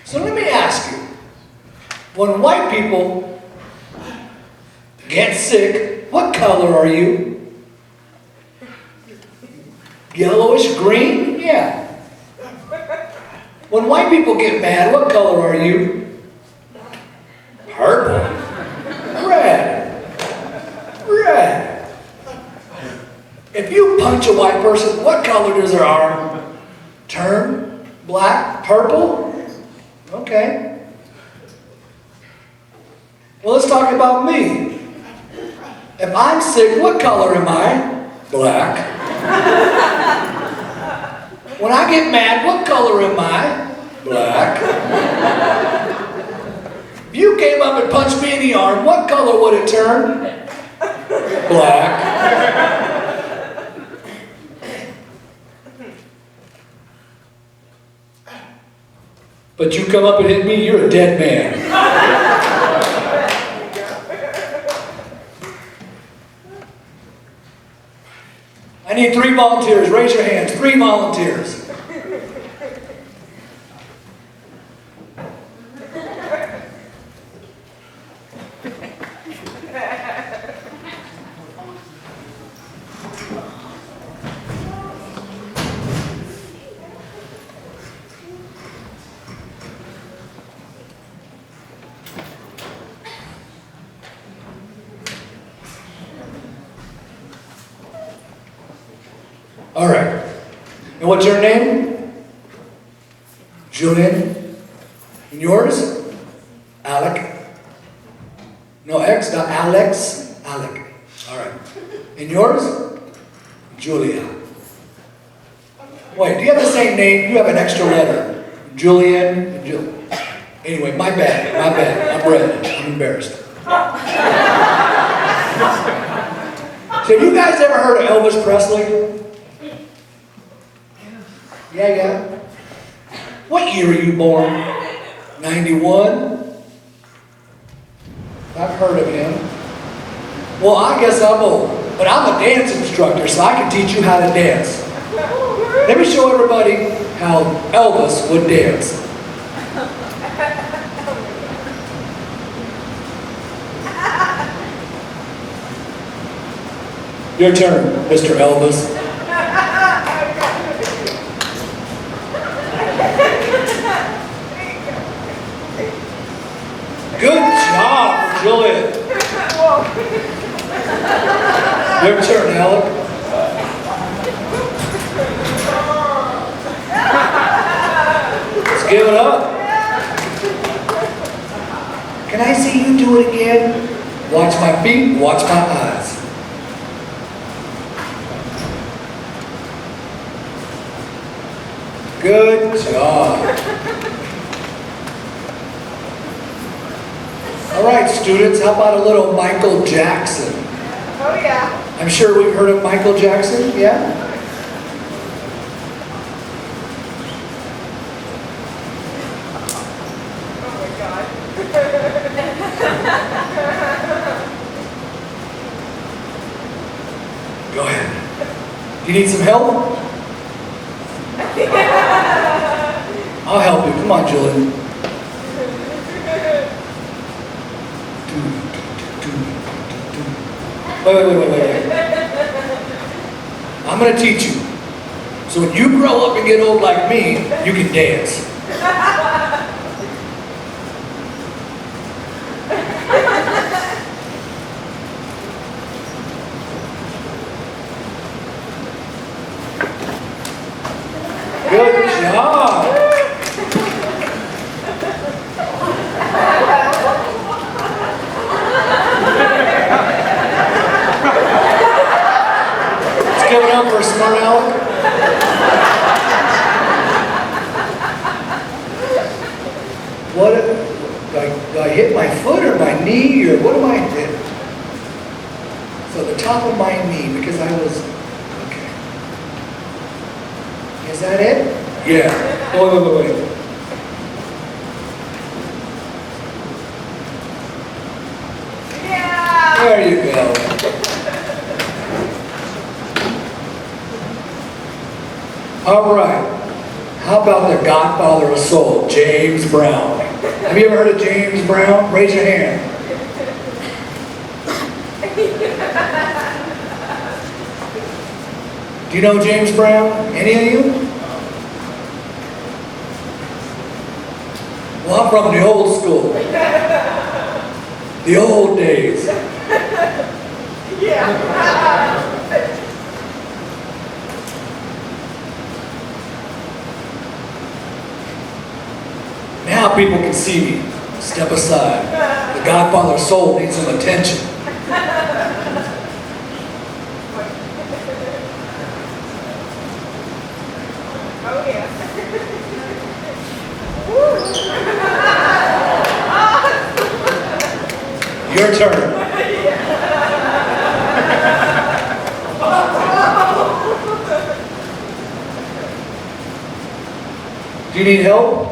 So let me ask you, when white people get sick, what color are you? Yellowish green? Yeah. When white people get mad, what color are you? Purple. Red. Red. If you punch a white person, what color does their arm turn? Black? Purple? Okay. Well, let's talk about me. If I'm sick, what color am I? Black. When I get mad, what color am I? Black. If you came up and punched me in the arm, what color would it turn? Black. But you come up and hit me, you're a dead man. I need 3 volunteers. Raise your hands. 3 volunteers. All right. And what's your name? Julian. And yours? Alec. No X, not Alex. Alec. All right. And yours? Julia. Wait, do you have the same name? You have an extra letter. Julian and Julian. Anyway, my bad. My bad. I'm red. I'm embarrassed. So have you guys ever heard of Elvis Presley? Yeah. What year were you born? 91? I've heard of him. Well, I guess I'm old. But I'm a dance instructor, so I can teach you how to dance. Let me show everybody how Elvis would dance. Your turn, Mr. Elvis. Good job, Julian. Your turn, Alec. Let's give it up. Can I see you do it again? Watch my feet, watch my eyes. Good job. All right, students, how about a little Michael Jackson? Oh yeah. I'm sure we've heard of Michael Jackson, yeah? Oh my God. Go ahead. Do you need some help? I'll help you. Come on, Julian. Wait. I'm going to teach you. So when you grow up and get old like me, you can dance. Good job. Let's give it up for a smart aleck. What? Do I hit my foot or my knee or what am I hitting? So the top of my knee because I was. Okay. Is that it? Yeah. Wait. Yeah. There you go. All right. How about the godfather of soul, James Brown? Have you ever heard of James Brown? Raise your hand. Do you know James Brown? Any of you? Well, I'm from the old school. The old days. Yeah. Now people can see me. Step aside. The godfather of soul needs some attention. Oh yeah. Your turn. Do you need help?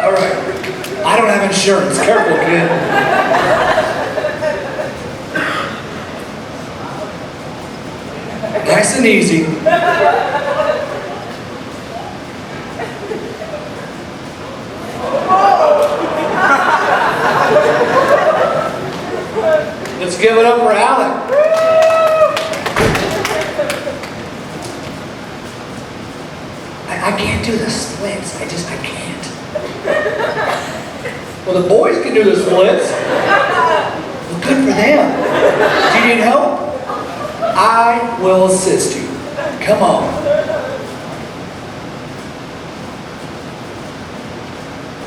All right. I don't have insurance. Careful, kid. Nice and easy. Let's give it up for Alec. I can't do the splits. I can't. Well, the boys can do the splits. Well, good for them. Do you need help? I will assist you. Come on.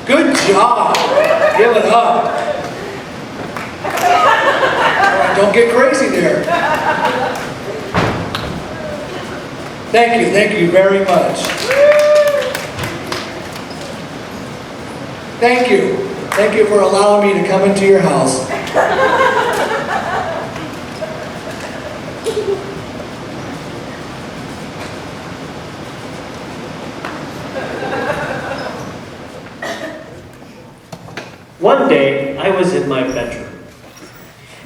Good job. Give it up. All right, don't get crazy there. Thank you very much. Thank you for allowing me to come into your house. One day, I was in my bedroom,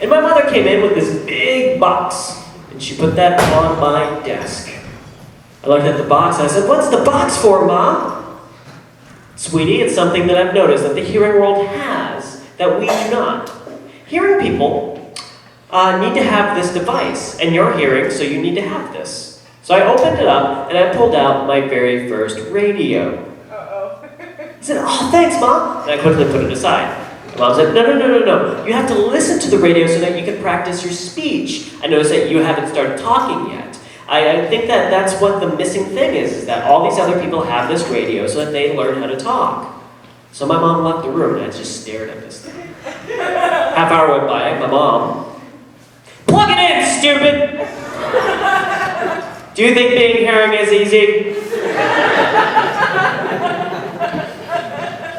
and my mother came in with this big box, and she put that on my desk. I looked at the box, and I said, "What's the box for, Mom?" "Sweetie, it's something that I've noticed that the hearing world has, that we do not. Hearing people need to have this device, and you're hearing, so you need to have this." So I opened it up, and I pulled out my very first radio. Uh-oh. I said, "Oh, thanks, Mom." And I quickly put it aside. Mom said, no. You have to listen to the radio so that you can practice your speech. I noticed that you haven't started talking yet. I think that that's what the missing thing is that all these other people have this radio so that they learn how to talk. So my mom left the room and I just stared at this thing. Half hour went by, my mom, plug it in, stupid! Do you think being hearing is easy?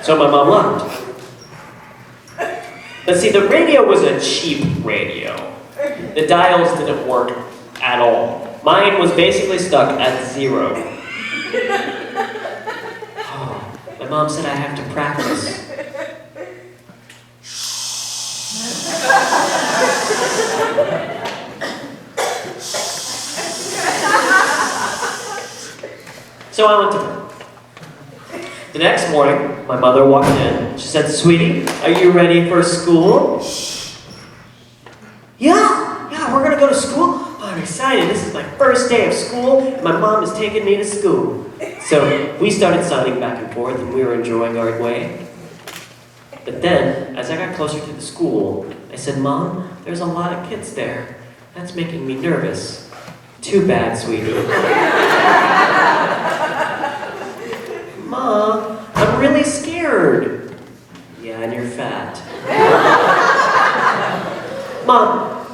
So my mom left. But see, the radio was a cheap radio. The dials didn't work at all. Mine was basically stuck at 0. Oh, my mom said I have to practice. So I went to bed. The next morning, my mother walked in. She said, "Sweetie, are you ready for school?" Yeah, we're gonna go to school. Oh, I'm excited. This is my first day of school, and my mom is taking me to school. So we started signing back and forth, and we were enjoying our way. But then, as I got closer to the school, I said, "Mom, there's a lot of kids there. That's making me nervous." "Too bad, sweetie." "Mom, I'm really scared." "Yeah, and you're fat." "Mom,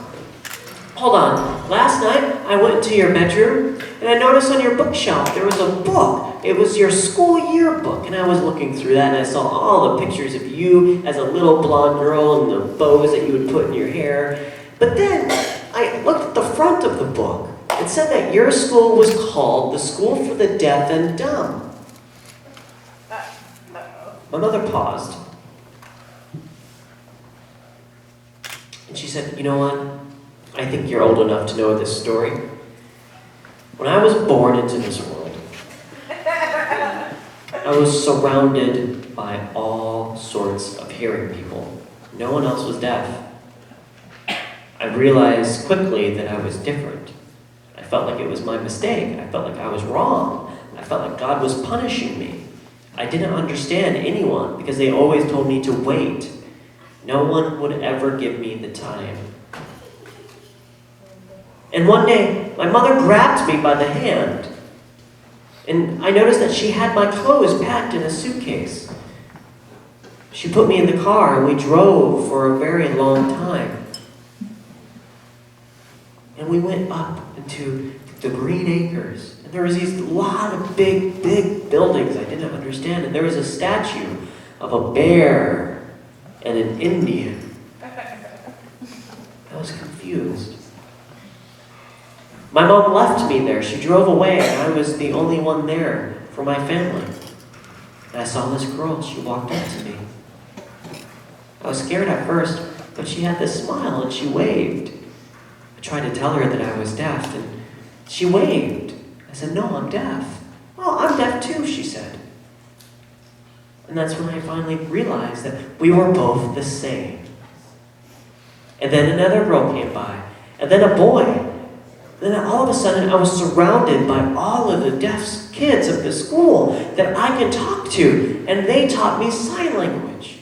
hold on. Last night, I went into your bedroom, and I noticed on your bookshelf there was a book. It was your school yearbook, and I was looking through that, and I saw all the pictures of you as a little blonde girl and the bows that you would put in your hair. But then, I looked at the front of the book. It said that your school was called the School for the Deaf and Dumb." My mother paused. And she said, "You know what? I think you're old enough to know this story. When I was born into this world, I was surrounded by all sorts of hearing people. No one else was deaf. I realized quickly that I was different. I felt like it was my mistake. I felt like I was wrong. I felt like God was punishing me. I didn't understand anyone because they always told me to wait. No one would ever give me the time. And one day, my mother grabbed me by the hand, and I noticed that she had my clothes packed in a suitcase. She put me in the car, and we drove for a very long time. And we went up into the Green Acres. And there was these lot of big buildings I didn't understand. And there was a statue of a bear and an Indian. I was confused. My mom left me there. She drove away, and I was the only one there for my family. And I saw this girl. She walked up to me. I was scared at first, but she had this smile, and she waved. I tried to tell her that I was deaf, and she waved. I said, "No, I'm deaf." "Oh, I'm deaf too," she said. And that's when I finally realized that we were both the same. And then another girl came by, and then a boy. Then all of a sudden, I was surrounded by all of the deaf kids of the school that I could talk to, and they taught me sign language.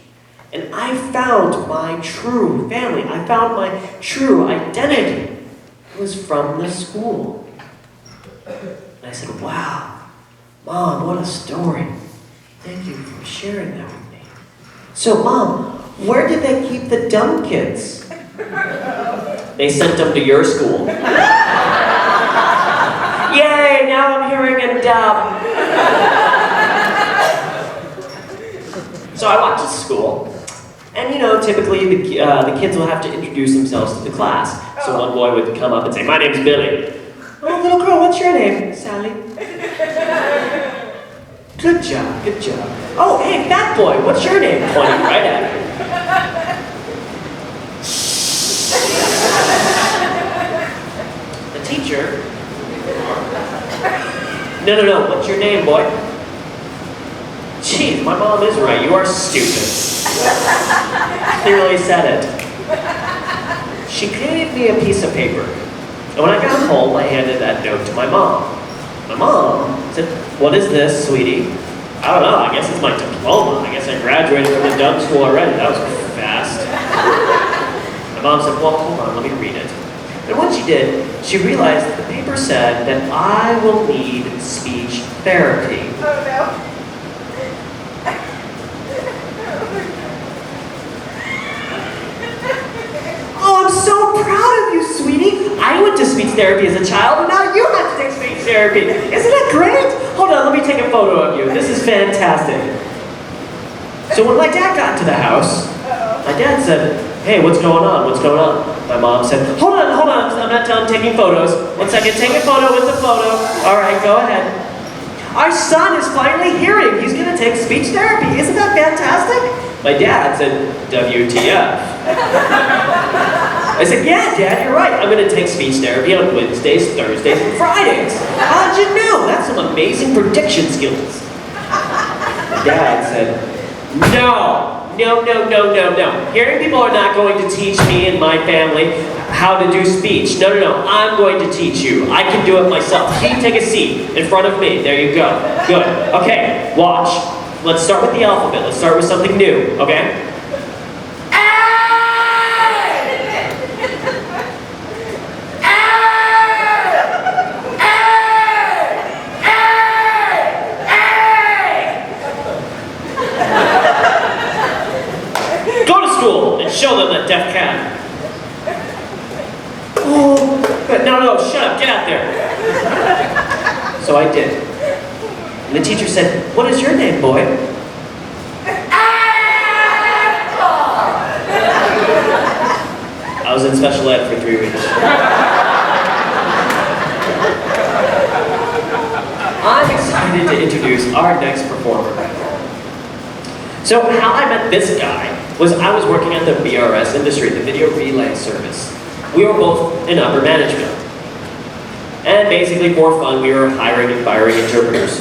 And I found my true family. I found my true identity. It was from the school. And I said, "Wow, Mom, what a story. Thank you for sharing that with me." "So, Mom, where did they keep the dumb kids?" "They sent them to your school." "Yay, now I'm hearing and dumb." So I walked to school. And typically the kids will have to introduce themselves to the class. So one boy would come up and say, "My name's Billy." "Oh, little girl, what's your name?" "Sally." Good job. "Oh, hey, fat boy, what's your name?" Pointing right at me. The teacher, No, what's your name, boy?" "Geez, my mom is right, you are stupid." Clearly said it. She gave me a piece of paper. And when I got home, I handed that note to my mom. My mom said, "What is this, sweetie?" "I don't know, I guess it's my diploma. I guess I graduated from the dumb school already." That was Mom said, well, hold on, let me read it. And when she did, she realized that the paper said that I will need speech therapy. Oh no. Oh, I'm so proud of you, sweetie. I went to speech therapy as a child, and now you have to take speech therapy. Isn't that great? Hold on, let me take a photo of you. This is fantastic. So when my dad got into the house, my dad said, hey, what's going on? What's going on? My mom said, hold on, I'm not done taking photos. 1 second, take a photo with the photo. All right, go ahead. Our son is finally hearing. He's gonna take speech therapy. Isn't that fantastic? My dad said, WTF. I said, yeah, Dad, you're right. I'm gonna take speech therapy on Wednesdays, Thursdays, and Fridays. How'd you know? That's some amazing prediction skills. My dad said, no. Hearing people are not going to teach me and my family how to do speech. No. I'm going to teach you. I can do it myself. Take a seat in front of me. There you go. Good. Okay, watch. Let's start with the alphabet. Let's start with something new, okay? And show them that deaf cat. Oh, no, shut up, get out there. So I did. And the teacher said, what is your name, boy? I was in special ed for 3 weeks. I'm excited to introduce our next performer. So how I met this guy was I was working at the VRS industry, the video relay service. We were both in upper management. And basically for fun, we were hiring and firing interpreters.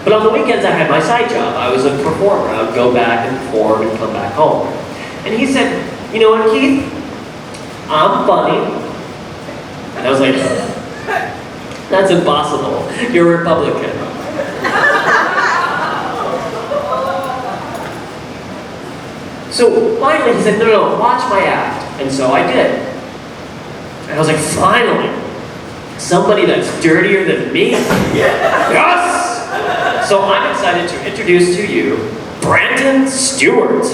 But on the weekends, I had my side job. I was a performer. I would go back and perform and come back home. And he said, you know what, Keith? I'm funny. And I was like, that's impossible. You're a Republican. So finally he said, no, watch my act. And so I did. And I was like, finally, somebody that's dirtier than me. Yes! So I'm excited to introduce to you, Brandon Stewart.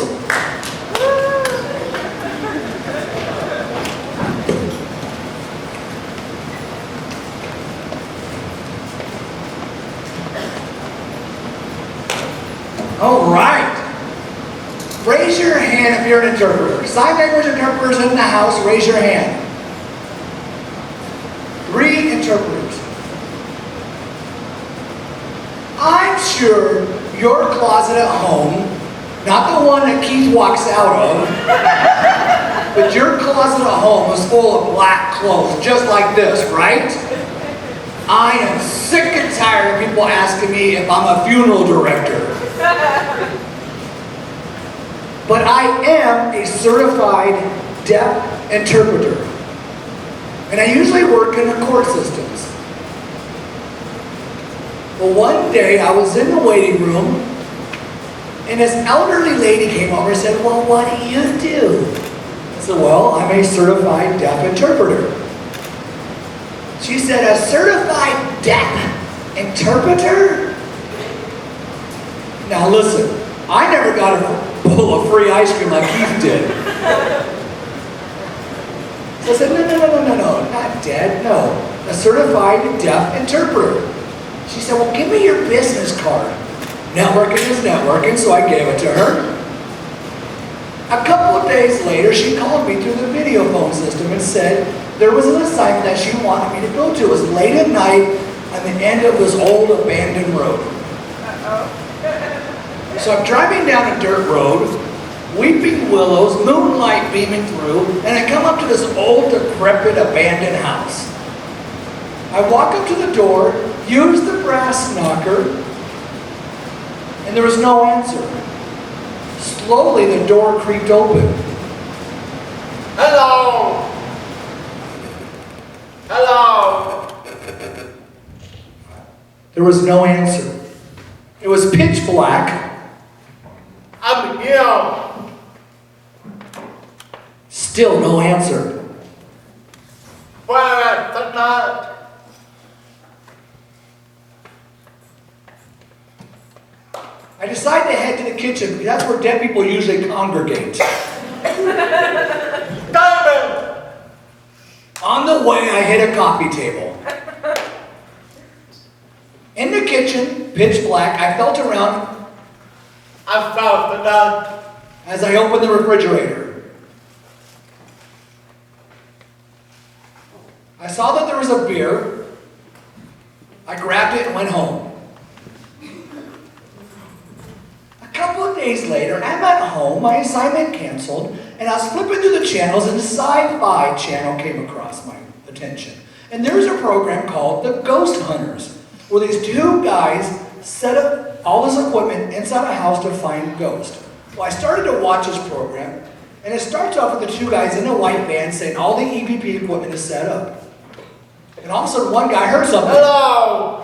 All right. Raise your hand if you're an interpreter. Sign language interpreters in the house, raise your hand. 3 interpreters. I'm sure your closet at home, not the one that Keith walks out of, but your closet at home is full of black clothes, just like this, right? I am sick and tired of people asking me if I'm a funeral director. But I am a certified deaf interpreter. And I usually work in the court systems. Well, one day I was in the waiting room and this elderly lady came over and said, well, what do you do? I said, well, I'm a certified deaf interpreter. She said, a certified deaf interpreter? Now listen, I never got a bowl of free ice cream like Keith did. So I said, no, not dead, no. A certified deaf interpreter. She said, well, give me your business card. Networking is networking, so I gave it to her. A couple of days later, she called me through the video phone system and said there was an assignment that she wanted me to go to. It was late at night on the end of this old abandoned road. So I'm driving down a dirt road, weeping willows, moonlight beaming through, and I come up to this old, decrepit, abandoned house. I walk up to the door, use the brass knocker, and there was no answer. Slowly, the door creaked open. Hello? Hello? There was no answer. It was pitch black. I'm here. Still no answer. I decide to head to the kitchen because that's where dead people usually congregate. On the way, I hit a coffee table. In the kitchen, pitch black, I felt around as I opened the refrigerator. I saw that there was a beer. I grabbed it and went home. A couple of days later, I'm at home, my assignment canceled, and I was flipping through the channels and the Sci-Fi channel came across my attention. And there's a program called The Ghost Hunters, where these two guys set up all this equipment inside a house to find ghosts. Well, I started to watch this program, and it starts off with the two guys in a white van saying all the EVP equipment is set up. And all of a sudden, one guy heard something. Hello!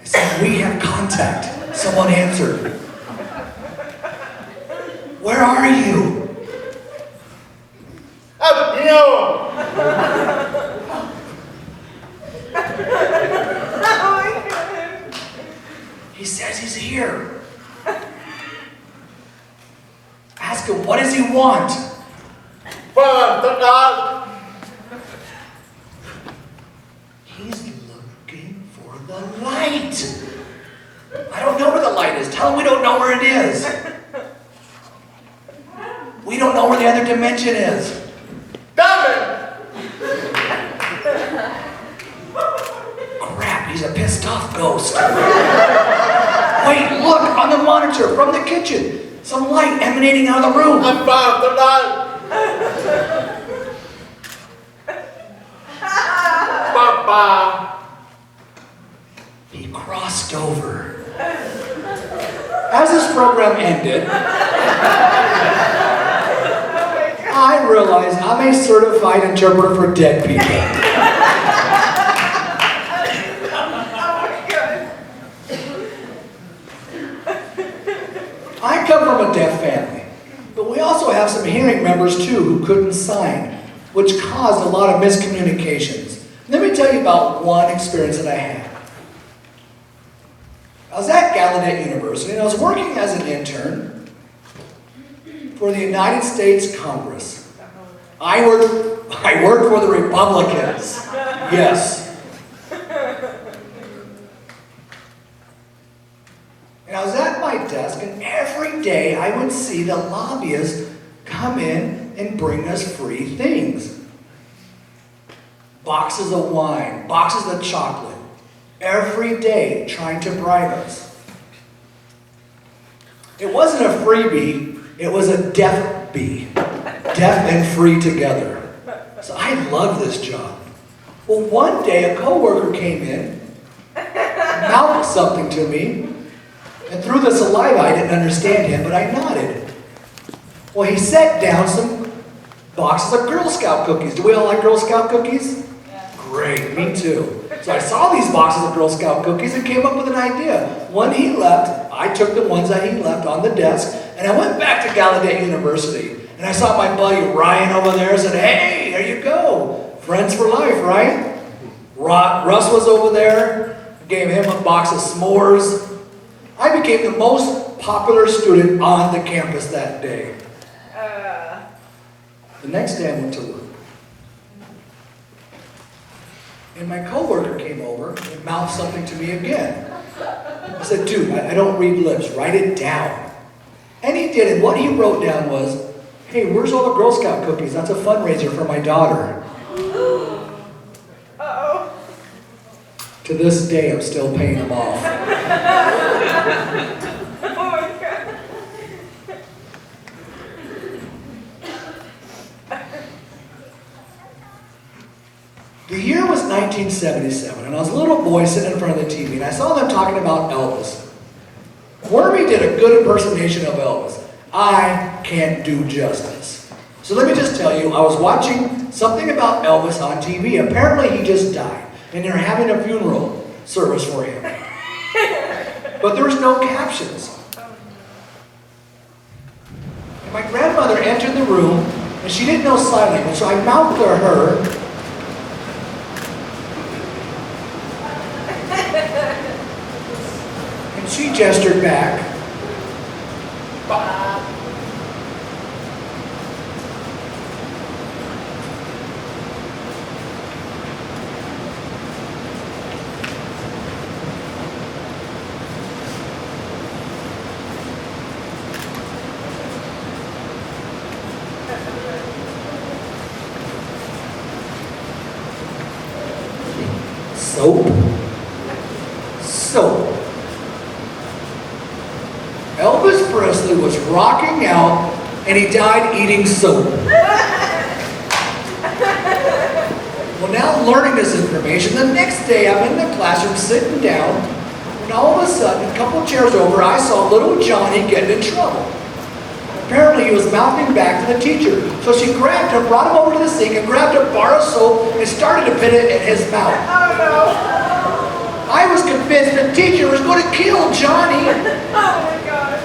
He said, "We have contact." Someone answered. "Where are you?" He says he's here. Ask him, what does he want? He's looking for the light. I don't know where the light is. Tell him we don't know where it is. We don't know where the other dimension is. Crap, he's a pissed off ghost. Wait, look, on the monitor from the kitchen. Some light emanating out of the room. He crossed over. As this program ended, I realized I'm a certified interpreter for dead people. I come from a deaf family, but we also have some hearing members too who couldn't sign, which caused a lot of miscommunications. Let me tell you about one experience that I had. I was at Gallaudet University and I was working as an intern for the United States Congress. I worked for the Republicans. Yes. And I was at my desk, and every day I would see the lobbyists come in and bring us free things. Boxes of wine, boxes of chocolate. Every day trying to bribe us. It wasn't a freebie, it was a deaf bee. Deaf and free together. So I loved this job. Well, one day a coworker came in, mouthed something to me, and through the saliva, I didn't understand him, but I nodded. Well, he set down some boxes of Girl Scout cookies. Do we all like Girl Scout cookies? Yeah. Great, me too. So I saw these boxes of Girl Scout cookies and came up with an idea. When he left, I took the ones that he left on the desk, and I went back to Gallaudet University. And I saw my buddy Ryan over there and said, "Hey, there you go. Friends for life, right?" Russ was over there. Gave him a box of s'mores. I became the most popular student on the campus that day. The next day I went to work. And my coworker came over and mouthed something to me again. I said, "Dude, I don't read lips. Write it down." And he did, and what he wrote down was, "Hey, where's all the Girl Scout cookies? That's a fundraiser for my daughter." Uh-oh. To this day, I'm still paying them off. Oh my God. The year was 1977, and I was a little boy sitting in front of the TV, and I saw them talking about Elvis. Wormy did a good impersonation of Elvis. I can't do justice. So let me just tell you, I was watching something about Elvis on TV. Apparently he just died, and they're having a funeral service for him. But there was no captions. And my grandmother entered the room, and she didn't know sign language, so I mouthed to her, and she gestured back. Soap. Soap. Elvis Presley was rocking out and he died eating soap. Well, now learning this information, the next day I'm in the classroom sitting down, and all of a sudden, a couple chairs over, I saw little Johnny getting in trouble. Apparently he was mouthing back to the teacher. So she grabbed him, brought him over to the sink, and grabbed a bar of soap and started to put it in his mouth. Oh no! I was convinced the teacher was going to kill Johnny. Oh my God!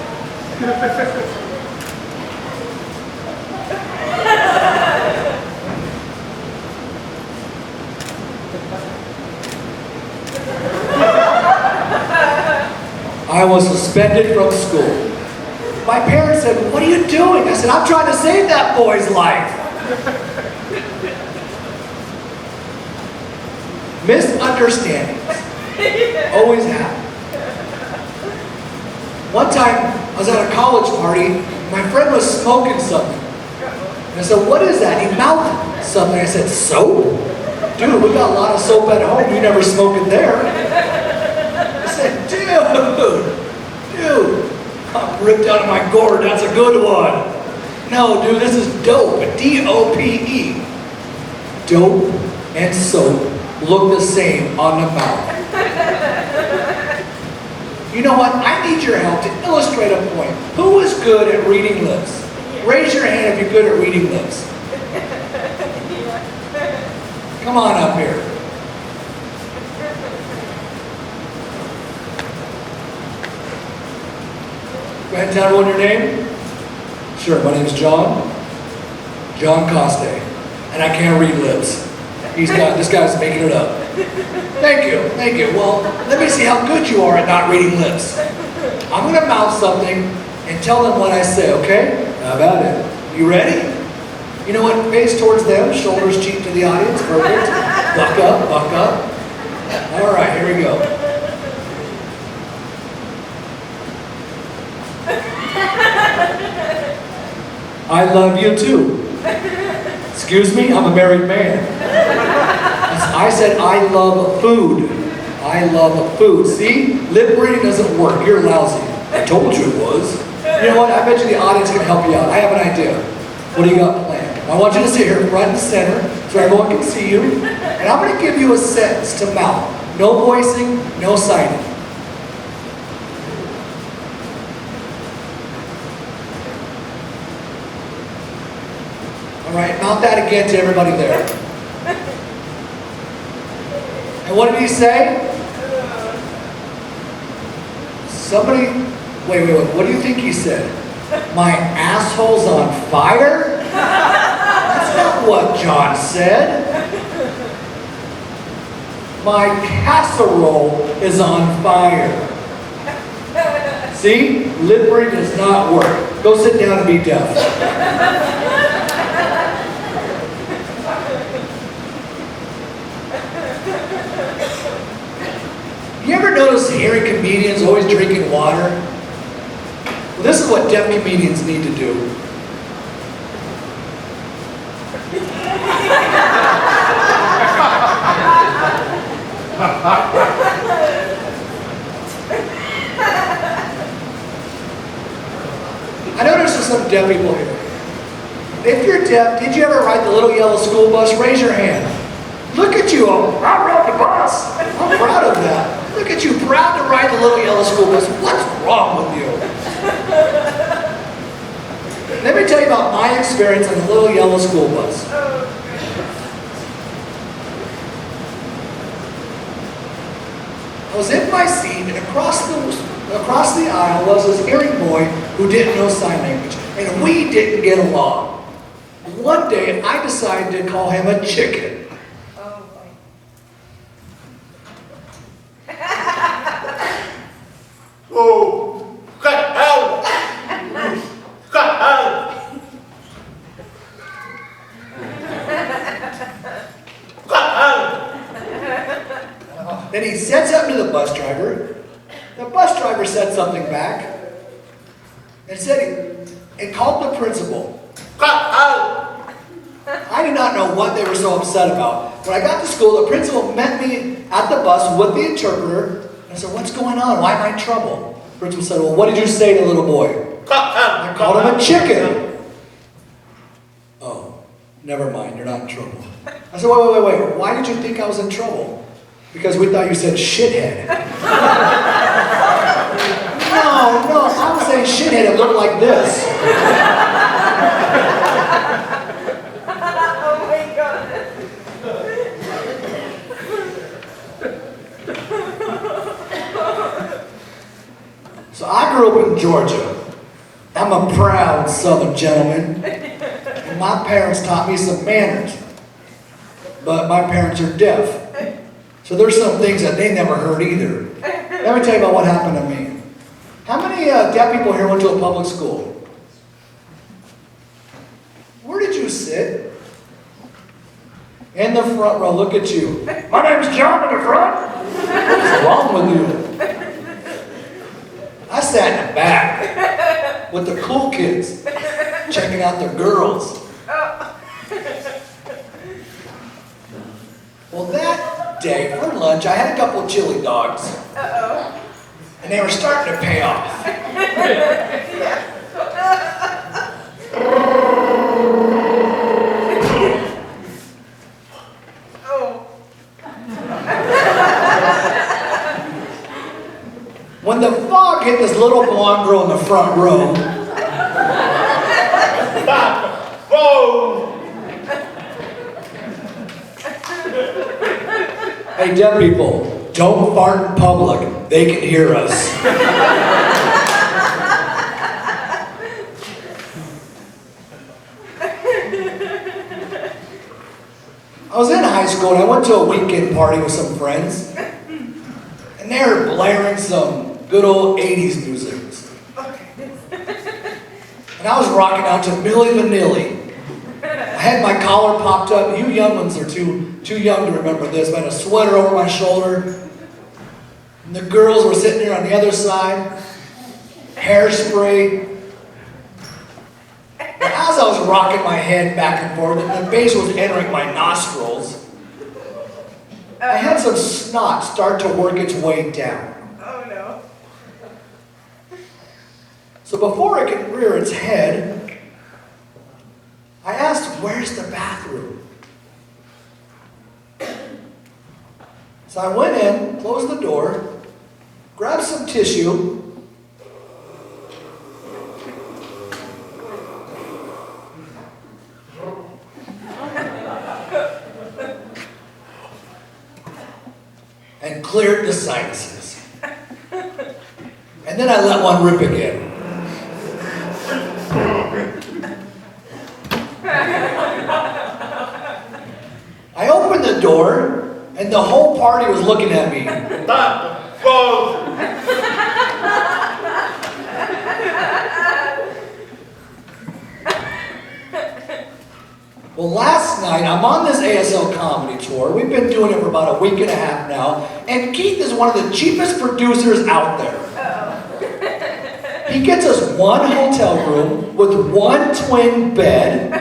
I was suspended from school. My parents said, "What are you doing?" I said, "I'm trying to save that boy's life." Misunderstandings always happen. One time, I was at a college party, my friend was smoking something. And I said, "What is that?" He mouthed something. I said, "Soap? Dude, we got a lot of soap at home. You never smoke it there." I said, dude, I'm ripped out of my gourd. That's a good one. No, dude, this is dope. D-O-P-E. Dope and soap look the same on the mouth. You know what? I need your help to illustrate a point. Who is good at reading lips? Raise your hand if you're good at reading lips. Come on up here. Go ahead and tell everyone your name. Sure, my name's John. John Coste. And I can't read lips. This guy's making it up. Thank you, thank you. Well, let me see how good you are at not reading lips. I'm gonna mouth something and tell them what I say, okay? How about it? You ready? You know what? Face towards them, shoulders cheek to the audience. Perfect. Buck up, buck up. All right, here we go. I love you too. Excuse me, I'm a married man. I said I love food. I love food. See? Lip reading doesn't work. You're lousy. I told you it was. You know what? I bet you the audience can help you out. I have an idea. What do you got planned? I want you to sit here front and center so everyone can see you. And I'm going to give you a sentence to mouth. No voicing, no signing. All right, mouth that again to everybody there. And what did he say? Somebody, wait, what do you think he said? My asshole's on fire? That's not what John said. My casserole is on fire. See? Lip reading does not work. Go sit down and be deaf. You ever notice hearing comedians always drinking water? Well, this is what deaf comedians need to do. I know there's some deaf people here. If you're deaf, did you ever ride the little yellow school bus? Raise your hand. Look at you, I rode the bus. I'm proud of that. Look at you, proud to ride the little yellow school bus. What's wrong with you? Let me tell you about my experience on the little yellow school bus. I was in my seat, and across the aisle was this hearing boy who didn't know sign language. and we didn't get along. One day, I decided to call him a chicken. Oh boy. Oh, cut out! Cut out! Cut out! Then he said something to the bus driver. The bus driver said something back. And called the principal. Cut out! I did not know what they were so upset about. When I got to school, the principal met me at the bus with the interpreter. And I said, what's going on? Why am I in trouble? The principal said, well, what did you say to the little boy? Cut out! I called him a chicken. Oh, never mind, you're not in trouble. I said, wait. Why did you think I was in trouble? Because we thought you said shithead. No, I was saying shithead, it looked like this. Oh my God. So I grew up in Georgia. I'm a proud Southern gentleman. And my parents taught me some manners. But my parents are deaf. So there's some things that they never heard either. Let me tell you about what happened to me. How many deaf people here went to a public school? Where did you sit? In the front row, look at you. My name's John in the front. What's wrong with you? I sat in the back with the cool kids, checking out their girls. Well, that day for lunch, I had a couple of chili dogs. And they were starting to pay off. When the fog hit this little blonde girl in the front row, hey, deaf people, don't fart in public. They can hear us. I was in high school and I went to a weekend party with some friends. And they were blaring some good old 80s music. And I was rocking out to Milli Vanilli. I had my collar popped up. You young ones are too young to remember this. I had a sweater over my shoulder. And the girls were sitting there on the other side. Hairspray. And as I was rocking my head back and forth, and the bass was entering my nostrils, I had some snot start to work its way down. Oh no. So before it could rear its head, I asked, where's the bathroom? So I went in, closed the door, grabbed some tissue, and cleared the sinuses. And then I let one rip again. I opened the door, and the whole party was looking at me. Well, last night, I'm on this ASL Comedy Tour. We've been doing it for about a week and a half now, and Keith is one of the cheapest producers out there. He gets us one hotel room with one twin bed,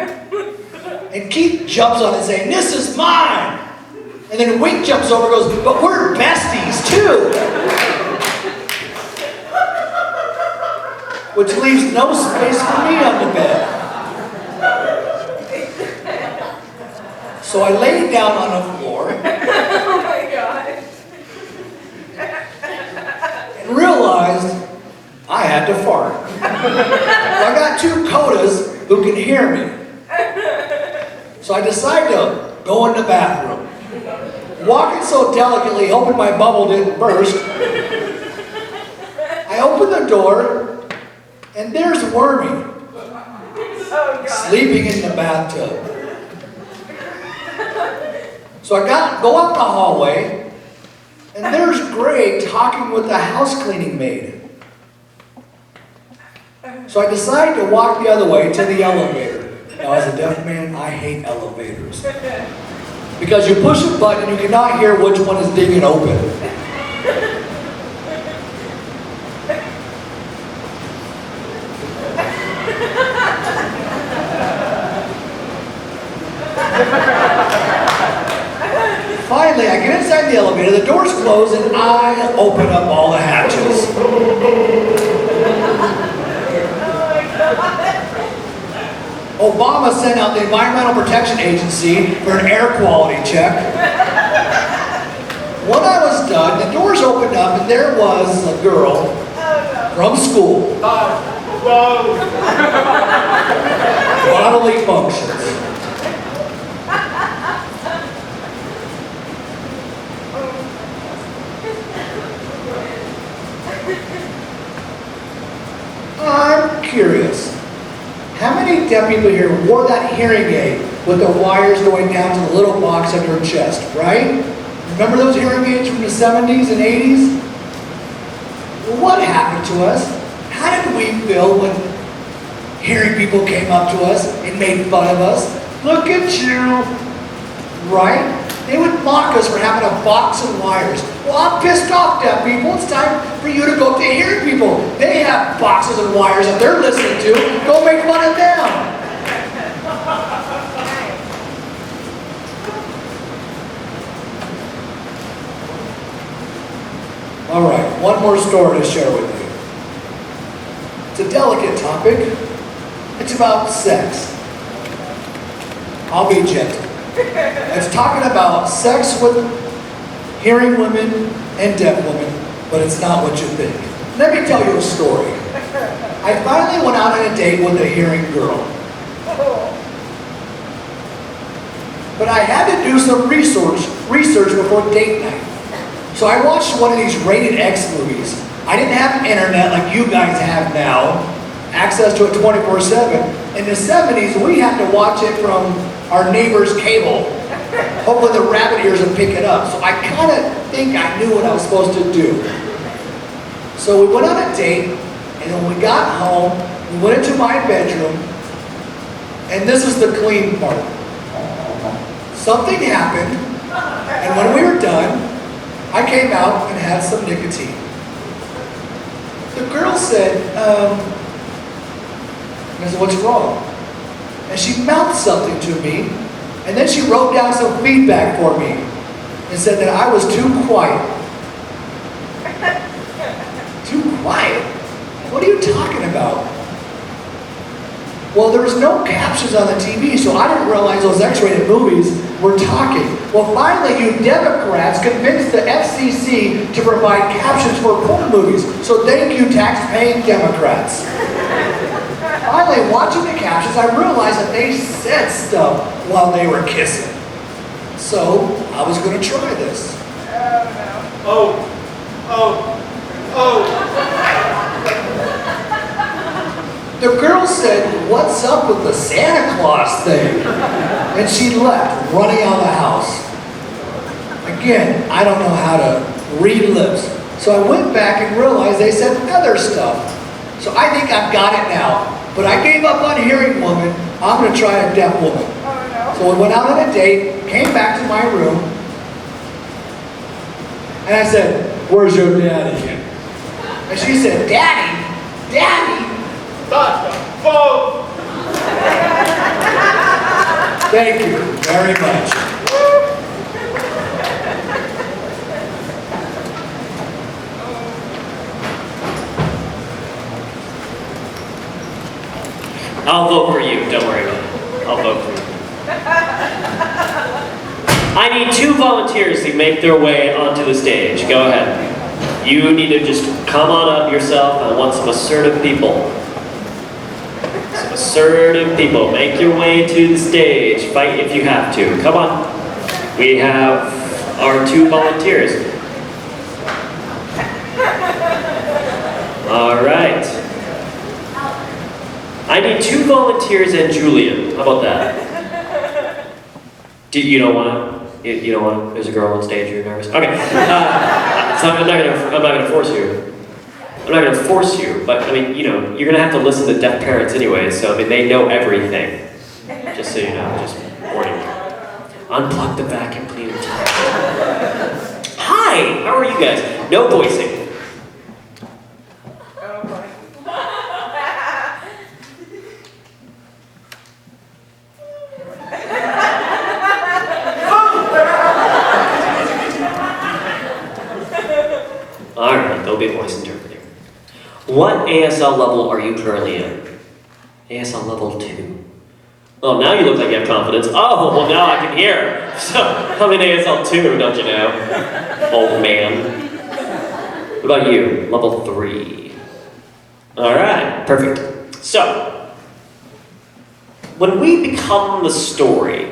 and Keith jumps on it saying, "This is mine!" And then Wink jumps over and goes, "But we're besties too!" Which leaves no space for me on the bed. So I laid down on the floor. Oh my God. And realized I had to fart. I got two codas who can hear me. So I decided to go in the bathroom. Walking so delicately, hoping my bubble didn't burst. I opened the door, and there's Wormy, Oh, God. sleeping in the bathtub. So I go up the hallway, and there's Greg talking with the house cleaning maid. So I decide to walk the other way to the elevator. Now, as a deaf man, I hate elevators. Because you push a button, you cannot hear which one is being open. Finally, I get inside the elevator, the doors close, and I open up all the hatches. Obama sent out the Environmental Protection Agency for an air quality check. When I was done, the doors opened up, and there was a girl from school. Bodily functions. I'm curious, how many deaf people here wore that hearing aid with the wires going down to the little box on your chest, right? Remember those hearing aids from the 70s and 80s? Well, what happened to us? How did we feel when hearing people came up to us and made fun of us? Look at you, right? They would mock us for having a box of wires. Well, I'm pissed off, deaf people. It's time for you to go up to hearing people. They have boxes of wires that they're listening to. Go make fun of them. All right, one more story to share with you. It's a delicate topic. It's about sex. I'll be gentle. It's talking about sex with hearing women and deaf women, but it's not what you think. Let me tell you a story. I finally went out on a date with a hearing girl. But I had to do some research before date night. So I watched one of these rated X movies. I didn't have internet like you guys have now, access to it 24/7. In the 70s, we had to watch it from our neighbor's cable. Hopefully the rabbit ears would pick it up. So I kind of think I knew what I was supposed to do. So we went on a date, and when we got home, we went into my bedroom, and this is the clean part. Something happened, and when we were done, I came out and had some nicotine. The girl said, I said, what's wrong? And she mouthed something to me, and then she wrote down some feedback for me and said that I was too quiet. Too quiet? What are you talking about? Well, there was no captions on the TV, so I didn't realize those X-rated movies were talking. Well, finally, you Democrats convinced the FCC to provide captions for porn movies. So thank you, tax-paying Democrats. Finally, watching the captions, I realized that they said stuff while they were kissing. So I was going to try this. The girl said, what's up with the Santa Claus thing? And she left, running out of the house. Again, I don't know how to read lips. So I went back and realized they said other stuff. So I think I've got it now. But I gave up on hearing woman. I'm going to try a deaf woman. So we went out on a date, came back to my room, and I said, where's your daddy? And she said, Daddy? Daddy? Thank you very much. I'll vote for you, don't worry about it. I'll vote for you. I need 2 volunteers to make their way onto the stage. Go ahead. You need to just come on up yourself. I want some assertive people. Some assertive people. Make your way to the stage. Fight if you have to. Come on. We have our 2 volunteers. All right. I need 2 volunteers and Julian. How about that? You don't want to? You don't want to? There's a girl on stage. You're nervous. Okay. So I'm not gonna force you. I'm not gonna force you. But I mean, you know, you're gonna have to listen to deaf parents anyway. So I mean, they know everything. Just so you know, just warning you. Unplug the vacuum cleaner. Hi. How are you guys? No voicing. Oh boy. Alright, there'll be voice interpreting. What ASL level are you currently in? ASL level 2. Well, now you look like you have confidence. Oh, well now I can hear. So, I'm in ASL 2, don't you know? Old man. What about you? Level 3. Alright, perfect. So, when we become the story,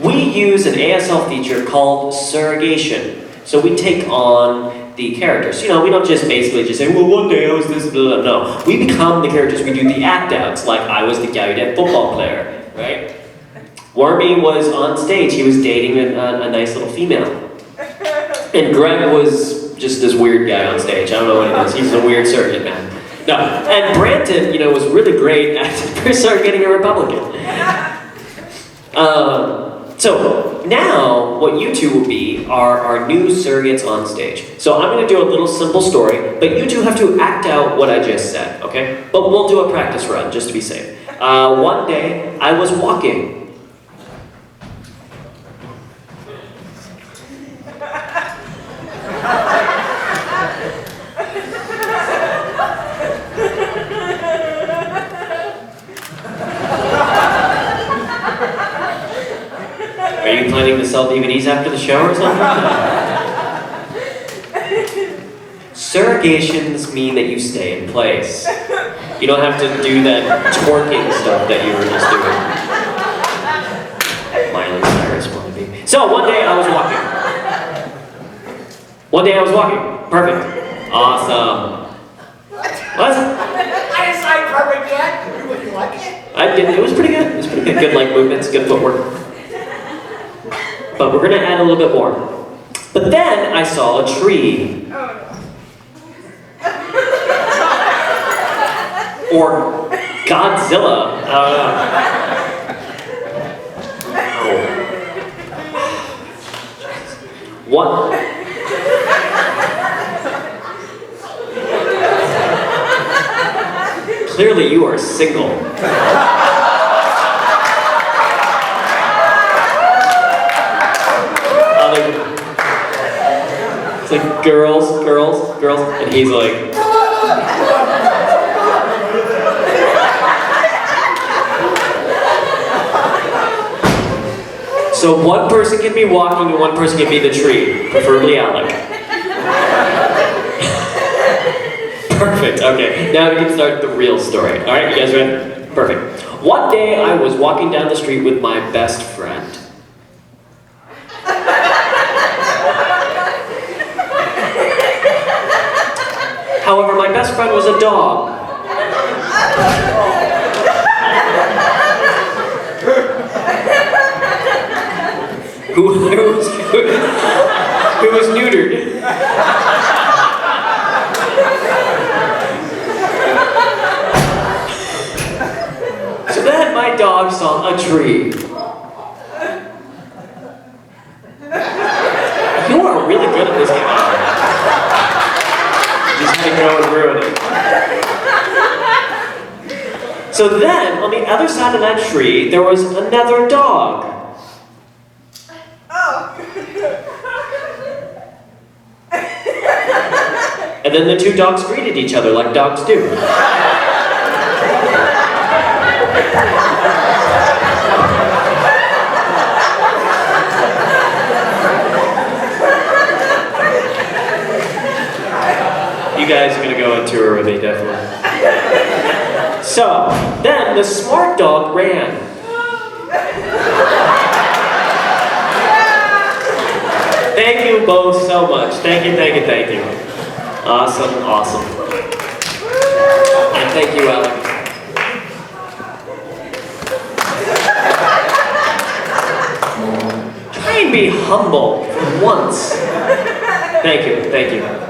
we use an ASL feature called surrogation. So we take on the characters. You know, we don't just basically just say, well, one day I was this, blah, blah. No. We become the characters. We do the act-outs, like I was the Gaudet football player, right? Wormy was on stage. He was dating a nice little female. And Greg was just this weird guy on stage. I don't know what he is. He's a weird surrogate man. No. And Branton, you know, was really great at first started getting a Republican. So now, what you two will be are our new surrogates on stage. So I'm going to do a little simple story, but you two have to act out what I just said, okay? But we'll do a practice run, just to be safe. One day, I was walking. Are you planning to sell DVDs after the show or something? Surrogations mean that you stay in place. You don't have to do that twerking stuff that you were just doing. Miley Cyrus wannabe. So one day I was walking. Perfect. Awesome. What? I didn't say perfect yet. You like it? I did. It was pretty good. It was pretty good. Good leg movements, good footwork. But we're gonna add a little bit more. But then I saw a tree. Oh no. Or Godzilla. I don't know. What? Clearly you are single. It's like girls, and he's like, so one person can be walking and one person can be the tree, preferably Alec. Perfect, okay. Now we can start the real story. All right, you guys ready? Perfect. One day I was walking down the street with my best friend. However, my best friend was a dog. Who was neutered. So then my dog saw a tree. You are really good at this game. Just had to go and ruin it. So then, on the other side of that tree, there was another dog. And then the two dogs greeted each other like dogs do. You guys are gonna go on tour with me, definitely. So, then the smart dog ran. Thank you both so much. Thank you. Awesome. And thank you, Alec. Try and be humble for once. Thank you, thank you.